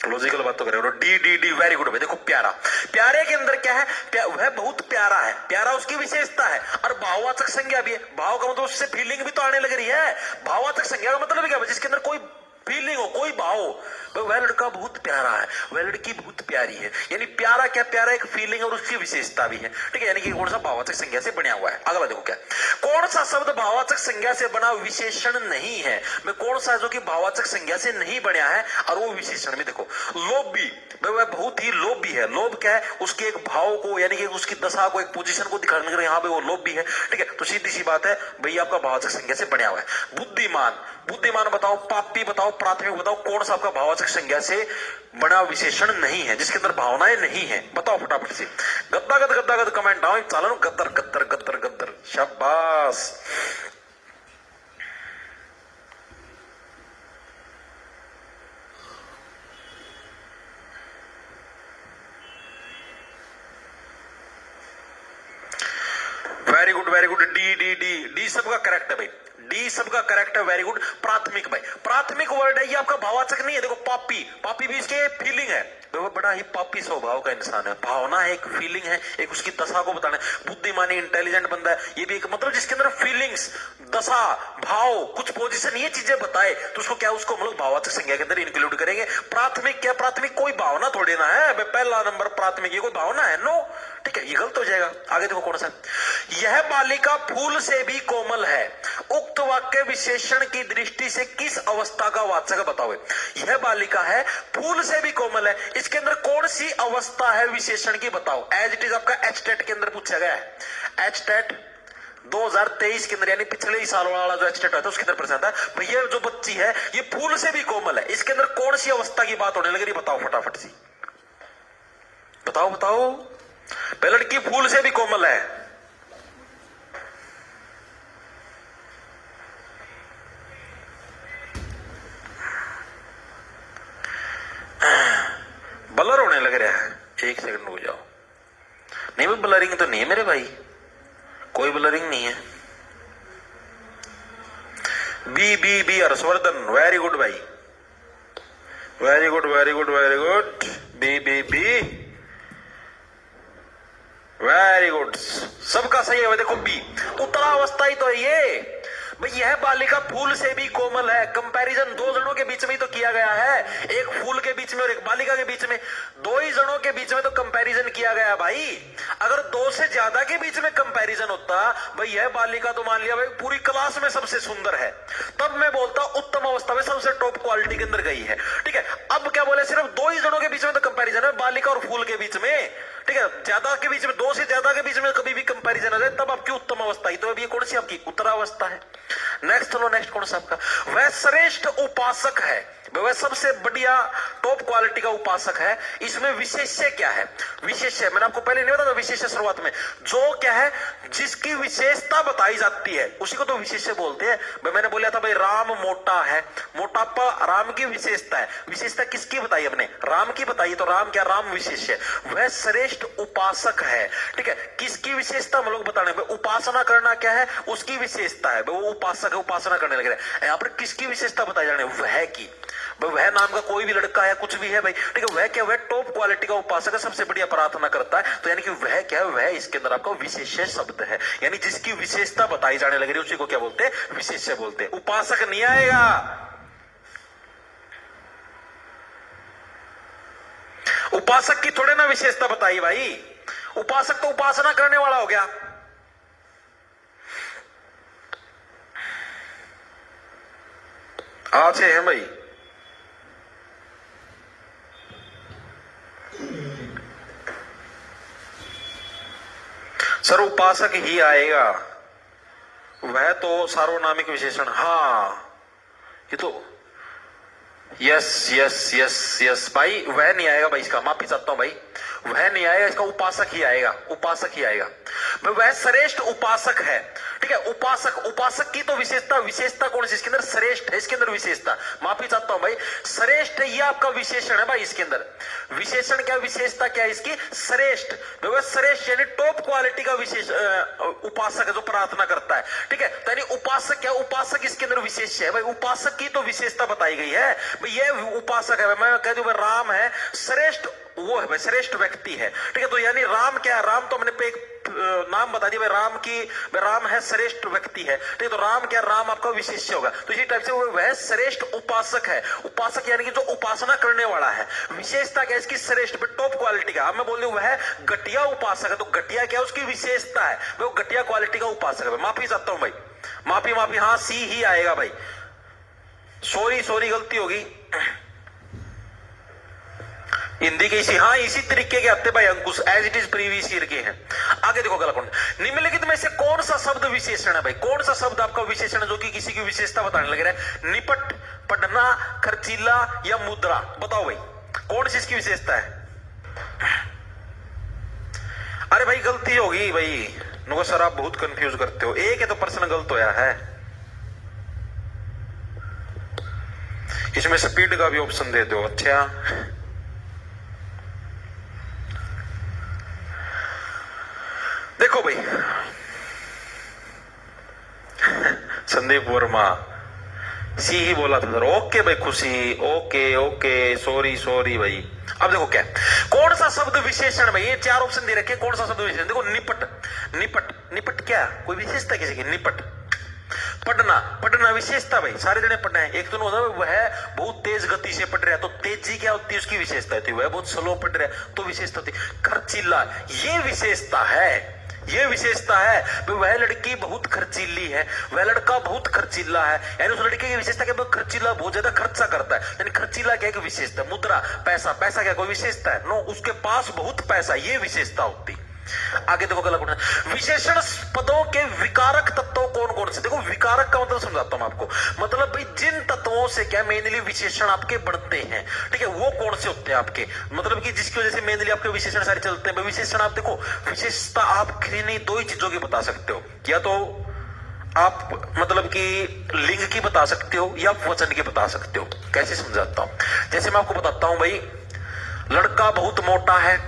लॉजिकल बात तो करे। D D D, very good भाई। देखो प्यारा, प्यारे के अंदर क्या है? वह बहुत प्यारा है, प्यारा उसकी विशेषता है। और भाववाचक संज्ञा भी है। भाव का मतलब उससे फीलिंग भी तो आने लग रही है। भाववाचक संज्ञा का मतलब क्या है? जिसके अंदर कोई फीलिंग हो, कोई भाव हो। वह लड़का बहुत प्यारा है, वह लड़की बहुत प्यारी है। यानी प्यारा क्या? प्यारा एक फीलिंग और उसकी विशेषता भी है। ठीक है, यानी कि कौन सा भाववाचक संज्ञा से बना हुआ है। अगला देखो क्या, कौन सा शब्द भाववाचक संज्ञा से बना विशेषण नहीं है? मैं कौन सा जो कि भाववाचक संज्ञा से नहीं बना है और वो विशेषण में देखो। लोभी, वह बहुत ही लोभी है। लोभ क्या है? उसके एक भाव को, यानी कि उसकी दशा को, एक पोजीशन को दिखाने लग रहे हैं, यहाँ पे वो लोभी है। ठीक है, तो सीधी सी बात है भाई, आपका भाववाचक संज्ञा से बना हुआ है। बुद्धिमान, बुद्धिमान बताओ, पापी बताओ, प्राथमिक बताओ, कौन सा आपका भाववाचक संज्ञा से बना विशेषण नहीं है, जिसके अंदर भावनाएं नहीं है? बताओ फटाफट से। गद्दा कमेंट आओ, चलो गद्दर गद्दर गद्दर गद्दर, शाबाश। Very good very good. D D D D सबका करेक्ट है भाई, डी सबका करेक्ट है, वेरी गुड। प्राथमिक भाई, प्राथमिक वर्ड है ये आपका भाववाचक नहीं है। देखो पापी, पापी भी इसके फीलिंग है, वो बड़ा ही पापी स्वभाव का इंसान है। भावना है, एक फीलिंग है, एक उसकी दशा को बताना है। बुद्धिमानी, इंटेलिजेंट बंदा है, ये भी एक मतलब जिसके अंदर फीलिंग्स, दशा, भाव, कुछ पोजीशन, ये चीजें बताए तो उसको क्या, उसको मतलब भाववाचक संज्ञा के अंदर इंक्लूड करेंगे। प्राथमिक क्या? प्राथमिक कोई भावना थोड़ी ना है। पहला नंबर प्राथमिक, ये कोई भावना है? नो। ठीक है, ये गलत हो जाएगा। आगे देखो कौन सा, यह बालिका फूल से भी कोमल है। उक्त वाक्य विशेषण की दृष्टि से किस अवस्था का वाचक बताओ। यह बालिका है, फूल से भी कोमल है, इसके अंदर कौन सी अवस्था है विशेषण की? बताओ। एज इट इज आपका एचटेट के अंदर पूछा गया है। एचटेट 2023 के अंदर, यानी पिछले ही साल वाला जो एचटेट था उसके अंदर प्रश्न था, भैया जो बच्ची है ये फूल से भी कोमल है, इसके अंदर कौन सी अवस्था की बात होने लग रही? बताओ फटाफट सी, बताओ बताओ। लड़की फूल से भी कोमल है, ब्लर होने लग रहा है। एक सेकंड रुक जाओ। नहीं भाई, ब्लरिंग तो नहीं है मेरे भाई, कोई ब्लरिंग नहीं है। B B B Harshvardhan, very good भाई, very good very good very good. B B B, very good, सबका सही है। देखो बी, उत्तरावस्था ही तो है ये भाई। यह बालिका फूल से भी कोमल है, कंपैरिजन दो जनों के बीच में तो किया गया है, एक फूल के बीच में और एक बालिका के बीच में, दो ही जनों के बीच में तो कंपैरिजन किया गया भाई। अगर दो से ज्यादा के बीच में कंपैरिजन होता भाई, यह बालिका तो मान लिया भाई पूरी क्लास में सबसे सुंदर है, तब मैं बोलता उत्तम अवस्था में सबसे टॉप क्वालिटी के अंदर गई है। ठीक है, अब क्या बोले, सिर्फ दो ही जनों के बीच में तो कंपैरिजन है, बालिका और फूल के बीच में। ठीक है, ज्यादा के बीच में, दो से ज्यादा के बीच में कभी भी कंपैरिजन आ जाए तब आपकी उत्तम अवस्था ही, तो अब ये कौन सी आपकी उत्तरावस्था है। नेक्स्ट चलो, नेक्स्ट कौन सा आपका, वह श्रेष्ठ उपासक है, वह सबसे बढ़िया टॉप क्वालिटी का उपासक है। इसमें विशेष्य क्या है, विशेष्य मैंने आपको पहले नहीं बताया था, विशेष्य शुरुआत में, जो क्या है जिसकी विशेषता बताई जाती है उसी को तो विशेष्य बोलते हैं। मैंने बोला था भाई राम मोटा है, मोटापा राम की विशेषता है, विशेषता किसकी बताई हमने, राम की बताई, तो राम क्या, राम विशेष्य, वह श्रेष्ठ उपासक है। ठीक है, किसकी विशेषता हम लोग बताने, उपासना करना क्या है उसकी विशेषता है, वो उपासक है, उपासना करने लग रहे हैं। यहाँ पर किसकी विशेषता बताई जाने, वह की, वह नाम का कोई भी लड़का है, कुछ भी है भाई, ठीक है, वह क्या, वह टॉप क्वालिटी का उपासक है, सबसे बढ़िया प्रार्थना करता है, तो यानी कि वह क्या है, वह इसके अंदर आपका विशेष्य शब्द है, यानी जिसकी विशेषता बताई जाने लग रही है उसी को क्या बोलते हैं, विशेष्य बोलते हैं। उपासक नहीं आएगा, उपासक की थोड़े ना विशेषता बताई भाई, उपासक तो उपासना करने वाला हो गया। आज है भाई, सर उपासक ही आएगा, वह तो सार्वनामिक विशेषण, हाँ ये तो यस यस यस यस भाई, वह नहीं आएगा भाई, इसका माफी चाहता हूं भाई, वह नहीं आएगा, इसका उपासक ही आएगा, उपासक ही आएगा, वह श्रेष्ठ उपासक है। ठीक है, उपासक, उपासक की तो विशेषता, विशेषता कौन सी इसके अंदर, श्रेष्ठ है, इसके अंदर विशेषता, माफी चाहता हूं भाई, श्रेष्ठ है, ये आपका विशेषण है भाई, इसके अंदर विशेषण क्या, विशेषता क्या है इसकी, श्रेष्ठ, वह श्रेष्ठ यानी टॉप क्वालिटी का विशेष उपासक है जो प्रार्थना करता है। ठीक है, यानी उपासक क्या, उपासक इसके अंदर विशेष है भाई, उपासक की तो विशेषता बताई गई है भाई, ये उपासक है, मैं कह दूं राम है श्रेष्ठ, वो है भाई श्रेष्ठ व्यक्ति है। ठीक है, तो यानी राम क्या है, राम तो मैंने पे एक नाम बता दिया भाई, राम की, राम है श्रेष्ठ व्यक्ति है। ठीक है, तो राम क्या, राम आपका विशेष्य होगा, तो इसी टाइप से वह श्रेष्ठ उपासक है, उपासक यानी कि जो उपासना करने वाला है। विशेषता क्या इसकी, श्रेष्ठ टॉप क्वालिटी का, अब मैं बोल रही हूं वह घटिया उपासक है, तो घटिया क्या उसकी विशेषता है, वो घटिया क्वालिटी का उपासक है। माफी चाहता हूं भाई, माफी माफी, हाँ सी ही आएगा भाई, सॉरी सॉरी गलती होगी, हिंदी के इसी, हाँ इसी तरीके के आते भाई Ankush, as it is previous year के हैं। आगे देखो अगला कौन, निम्नलिखित में से कौन सा शब्द विशेषण है भाई, कौन सा शब्द आपका विशेषण है जो कि किसी की विशेषता बताने लग रहा है, निपट, पढ़ना, खर्चीला या मुद्रा, बताओ भाई कौन सी इसकी विशेषता है। अरे भाई गलती होगी भाई, नुको सर आप बहुत कंफ्यूज करते हो, एक है तो प्रश्न गलत होया है, इसमें स्पीड का भी ऑप्शन दे दो। अच्छा देखो भाई, संदीप वर्मा सी ही बोला था सर, ओके भाई खुशी, ओके ओके, सॉरी सॉरी भाई। अब देखो क्या, कौन सा शब्द विशेषण भाई, ये चार ऑप्शन दे रखे, कौन सा शब्द विशेषण, देखो निपट, निपट, निपट क्या कोई विशेषता किसी की, निपट, पढ़ना, पढ़ना विशेषता भाई, सारे जने पढ़ना है, एक तो होता है वह बहुत तेज गति से पढ़ रहा है, तो तेजी क्या होती है उसकी विशेषता होती है, वह बहुत स्लो पढ़ रहा है तो विशेषता होती है। खर्चीला ये विशेषता है, ये विशेषता है, वह लड़की बहुत खर्चीली है, वह लड़का बहुत खर्चीला है, यानी उस लड़के की विशेषता क्या, खर्चीला बहुत ज्यादा खर्चा करता है, यानी खर्चीला क्या है विशेषता। मुद्रा, पैसा, पैसा क्या कोई विशेषता है, नो, उसके पास बहुत पैसा, ये विशेषता होती। आगे देखो गलत, विशेषण पदों के विकारक तत्व कौन कौन से, देखो विकारक का मतलब समझाता हूं आपको, मतलब भाई जिन तत्वों से क्या मेनली विशेषण आपके बनते हैं, ठीक है, वो कौन से होते हैं आपके, मतलब कि जिसकी वजह से मेनली आपके विशेषण सारे चलते हैं। विशेषण आप देखो, विशेषता आप नहीं दो ही चीजों की बता सकते हो, या तो आप मतलब कि लिंग की बता सकते हो या वचन की बता सकते हो। कैसे समझाता हूं, जैसे मैं आपको बताता हूं भाई, लड़का बहुत मोटा है,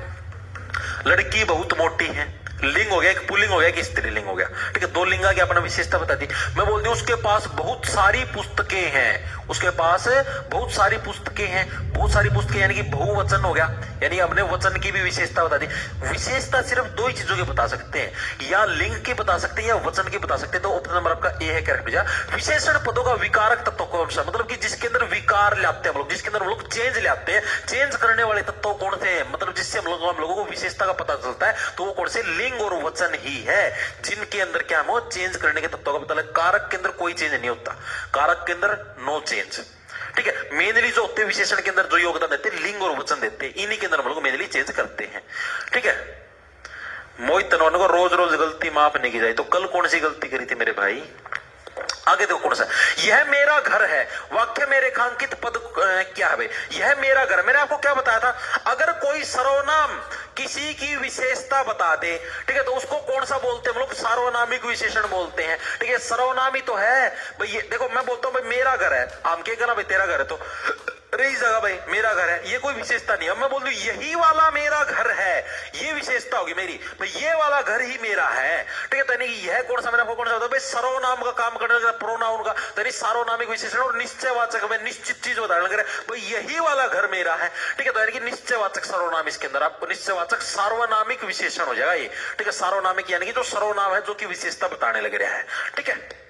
लड़की बहुत मोटी है, लिंग हो गया, एक पुल्लिंग हो गया, एक स्त्रीलिंग हो गया, ठीक है, दो लिंगा की अपना विशेषता बता दी। मैं बोलती हूं उसके पास बहुत सारी पुस्तकें हैं, उसके पास बहुत सारी पुस्तकें हैं, बहुत सारी पुस्तकें यानी कि बहुवचन हो गया, यानी हमने वचन की भी विशेषता बता दी। विशेषता सिर्फ दो ही चीजों की बता सकते हैं, या लिंग की बता सकते हैं या वचन की बता सकते हैं, तो ऑप्शन नंबर आपका ए है करेक्ट। विशेषण पदों का विकारक तत्व कौन सा, मतलब कि जिसके अंदर विकार लाते हैं हम लोग, जिसके अंदर हम लोग चेंज लाते हैं, चेंज करने वाले तत्व कौन से हैं, मतलब जिससे हम लोगों को विशेषता का पता चलता है, तो वो कौन से, लिंग और वचन ही है, जिनके अंदर क्या हम चेंज करने के तत्वों का पता लगे। कारक के अंदर कोई चेंज नहीं होता, कारक के अंदर नो चेंज, ठीक है। मेनली जो होते विशेषण के अंदर जो योगदान देते लिंग और वचन देते, इन्हीं के अंदर हम लोग मेनली चेंज करते हैं। ठीक है। मोहित तनवाने को रोज रोज गलती माफ नहीं की जाए, तो कल कौन सी गलती करी थी मेरे भाई? आगे देखो कौन सा, यह मेरा घर है, वाक्य में रेखांकित पद क्या है? यह मेरा घर, मैंने आपको क्या बताया था, अगर कोई सर्वनाम किसी की विशेषता बता दे, ठीक है, तो उसको कौन सा बोलते हैं हम लोग? सार्वनामिक विशेषण बोलते हैं। ठीक है, सर्वनामी तो है भाई। ये देखो मैं बोलता हूं भाई मेरा घर है, आम के कहना भाई तेरा घर है, तो रही जगह भाई मेरा घर है, ये कोई विशेषता नहीं है। अब मैं बोल दूं यही वाला मेरा घर है, ये विशेषता होगी मेरी भाई, ये वाला घर ही मेरा है। ठीक है, तो यह कौन सा, मैंने आपको कौन सा बताया भाई? सर्वनाम का काम करने लगा, प्रोनाउन का, तो सार्वनामिक विशेषण और निश्चयवाचक में निश्चित चीज बताने लग रहा है भाई, यही वाला घर मेरा है। ठीक है, तो यानी कि निश्चयवाचक सर्वनाम, इसके अंदर आपको निश्चयवाचक सार्वनामिक विशेषण हो जाएगा ये। ठीक है, सार्वनामिक यानी कि जो सर्वनाम है जो की विशेषता बताने लग रहा है। ठीक है,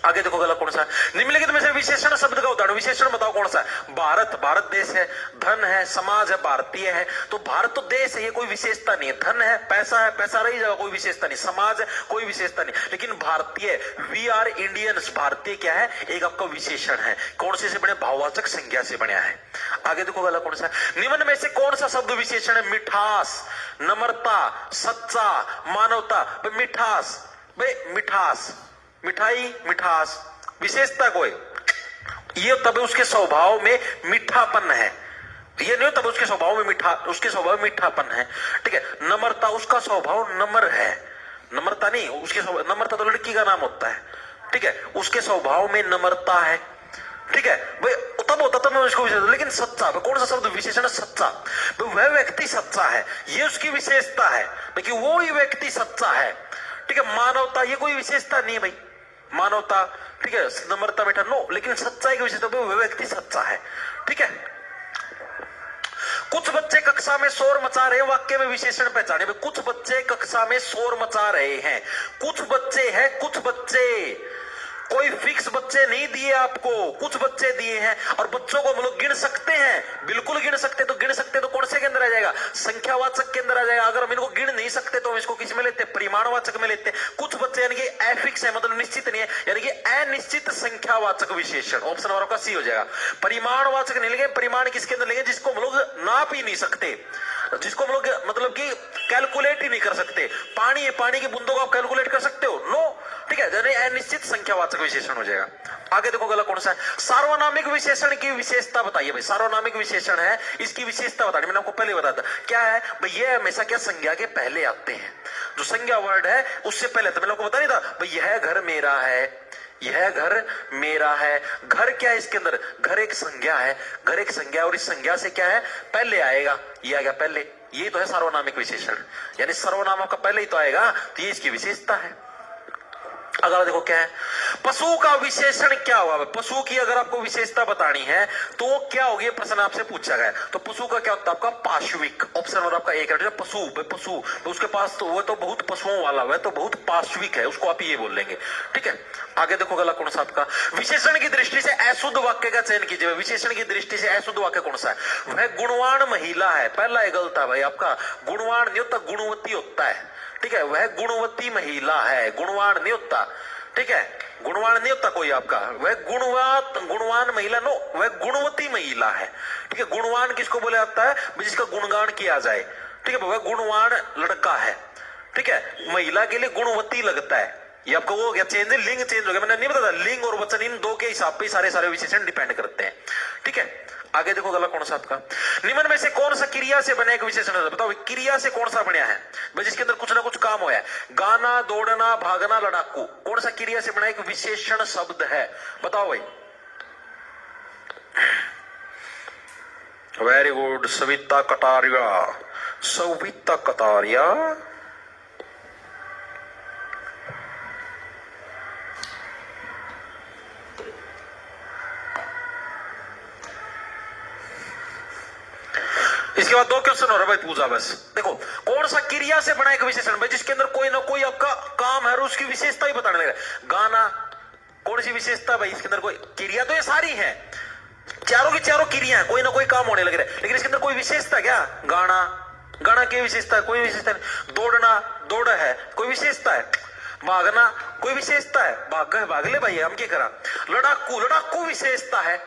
आगे देखो गला कौन सा, निम्नलिखित में से विशेषण शब्द का उदाहरण, विशेषण बताओ कौन सा? भारत, भारत देश है, धन है, समाज है, भारतीय है, तो भारत तो देश है, ये कोई विशेषता नहीं है। धन है, पैसा रही जगह, कोई विशेषता नहीं। समाज है, कोई विशेषता नहीं, लेकिन भारतीय, वी आर इंडियंस, भारतीय क्या है? एक आपका विशेषण है। कौन से बने? भाववाचक संज्ञा से बना है। आगे देखो गला कौन सा, निम्न में से कौन सा शब्द विशेषण है? मिठास, नम्रता, सच्चा, मानवता। मिठास भाई, मिठास, मिठाई, मिठास विशेषता कोई, ये तब उसके स्वभाव में मीठापन है, ये नहीं तब उसके स्वभाव में उसके स्वभाव में मीठापन है। ठीक है, नम्रता, उसका स्वभाव नम्र है, नम्रता नहीं, उसके नम्रता तो लड़की का नाम होता है। ठीक है, उसके स्वभाव में नम्रता है। ठीक है भाई, तब होता तब मैं उसको विशेषण, लेकिन सच्चा, कौन सा शब्द विशेषण है? सच्चा, वह व्यक्ति सच्चा है, ये उसकी विशेषता है, लेकिन वो ही व्यक्ति सच्चा है। ठीक है, मानवता, ये कोई विशेषता नहीं है भाई, मानवता। ठीक है, नम्रता, बेटा नो, लेकिन सच्चाई की विशेषता, वो व्यक्ति सच्चा है। ठीक है, कुछ बच्चे कक्षा में शोर मचा रहे हैं, वाक्य में विशेषण पहचाने। कुछ बच्चे कक्षा में शोर मचा रहे हैं, कुछ बच्चे हैं, कुछ बच्चे, कोई फिक्स बच्चे नहीं दिए आपको, कुछ बच्चे दिए हैं। और बच्चों को हम लोग गिन सकते हैं, बिल्कुल गिन सकते, तो गिन सकते तो कौन से के अंदर आ जाएगा? संख्यावाचक के अंदर आ जाएगा। अगर हम इनको गिन नहीं सकते तो हम इसको किस में लेते हैं? परिमाणवाचक में लेते हैं। कुछ बच्चे यानी कि अफिक्स है, मतलब निश्चित नहीं है, यानी कि अनिश्चित संख्यावाचक विशेषण। ऑप्शन नंबर आपका सी हो जाएगा। परिमाणवाचक नहीं लेंगे, परिमाण किसके अंदर लेंगे? जिसको हम लोग नाप ही नहीं सकते, जिसको हम लोग मतलब कि कैलकुलेट ही नहीं कर सकते। पानी है, पानी की बूंदों को आप कैलकुलेट कर सकते हो? नो। ठीक है, यानी अनिश्चित संख्यावाचक विशेषण हो जाएगा। आगे देखो गला कौन सा है, सार्वनामिक विशेषण की विशेषता बताइए भाई। सार्वनामिक विशेषण है, इसकी विशेषता बतानी, मैंने आपको पहले बताया था क्या है भाई, ये हमेशा क्या संज्ञा के पहले आते हैं, जो संज्ञा वर्ड है उससे पहले। तो मैंने आपको बता नहीं था भाई, यह घर मेरा है, यह घर मेरा है। घर क्या है इसके अंदर? घर एक संज्ञा है, घर एक संज्ञा, और इस संज्ञा से क्या है? पहले आएगा, ये आ गया पहले, ये तो है सार्वनामिक विशेषण, यानी सर्वनाम आपका पहले ही तो आएगा, तो ये इसकी विशेषता है। अगला देखो क्या है, पशु का विशेषण क्या हुआ? पशु की अगर आपको विशेषता बतानी है तो वो क्या होगी? प्रश्न आपसे पूछा गया, तो पशु का क्या होता है? आपका पार्श्विक। ऑप्शन नंबर आपका एक है। पशु, पशु उसके पास तो वो तो बहुत पशुओं वाला, वह तो बहुत पार्श्विक है, उसको आप ये बोल लेंगे। ठीक है, आगे देखो गला कौन सा आपका, विशेषण की दृष्टि से अशुद्ध वाक्य का चयन कीजिए। विशेषण की दृष्टि से अशुद्ध वाक्य कौन सा है? वह गुणवान महिला है। पहला है गलत है भाई आपका, गुणवान नहीं होता, गुणवती होता है। ठीक है, वह गुणवती महिला है, गुणवान नहीं होता। ठीक है, गुणवान नहीं होता कोई आपका, वह गुणवान महिला नो, वह गुणवती महिला है। ठीक है, गुणवान किसको बोला जाता है? जिसका गुणगान किया जाए। ठीक है, वह गुणवान लड़का है। ठीक है, महिला के लिए गुणवती लगता है। ये आपको वो हो गया चेंज, लिंग चेंज हो गया। मैंने नहीं बताया, लिंग और वचन इन दो के हिसाब पे सारे विशेषण डिपेंड करते हैं। ठीक है, आगे देखो गला कौन सा आपका, निम्न में से कौन सा क्रिया से बना एक विशेषण है? बताओ क्रिया से कौन सा बना है भाई, जिसके अंदर कुछ ना कुछ काम होया है? गाना, दौड़ना, भागना, लड़ाकू, कौन सा क्रिया से बना एक विशेषण शब्द है? बताओ भाई। Very good, Savita Kataria, Savita Kataria. इसके बाद दो क्वेश्चन हो रहा है भाई, पूछा बस। देखो कौन सा क्रिया से बना एक विशेषण भाई, जिसके अंदर कोई ना कोई आपका काम है और उसकी विशेषता ही बताने लगा। गाना, कौन सी विशेषता भाई इसके अंदर? कोई क्रिया तो ये सारी है, चारों की चारों क्रिया है, कोई ना कोई काम होने लग रहा है, लेकिन इसके अंदर कोई विशेषता क्या? गाना, गाना की विशेषता कोई विशेषता नहीं। दौड़ना, दौड़ है, कोई विशेषता है? भागना, कोई विशेषता है? भाग ले भाई, हम क्या करा? लड़ाकू, लड़ाकू विशेषता है।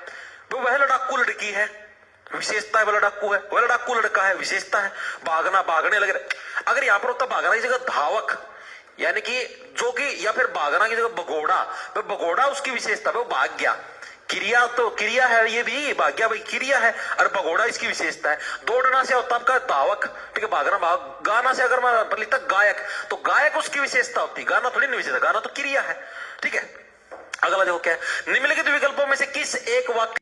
वह लड़ाकू लड़की है, विशेषता है। वह लड़ाकू है, वह लड़ाकू लड़का है, विशेषता है। भागना, भागने लगे। अगर यहां पर होता भागना की जगह धावक, यानी कि जो कि, या फिर भागना की जगह भगोड़ा, वह भगोड़ा उसकी विशेषता, वो भाग गया। क्रिया तो क्रिया है, ये भी भाग्या भाई क्रिया है, और भगोड़ा इसकी विशेषता है। दौड़ना से होता आपका धावक, ठीक है, भागना भाग। गाना से अगर मैं लिखता गायक, तो गायक उसकी विशेषता होती, गाना थोड़ी नहीं विशेषता, गाना तो क्रिया है, ठीक है। अगला देखो क्या है, निम्नलिखित विकल्पों में से किस एक वाक्य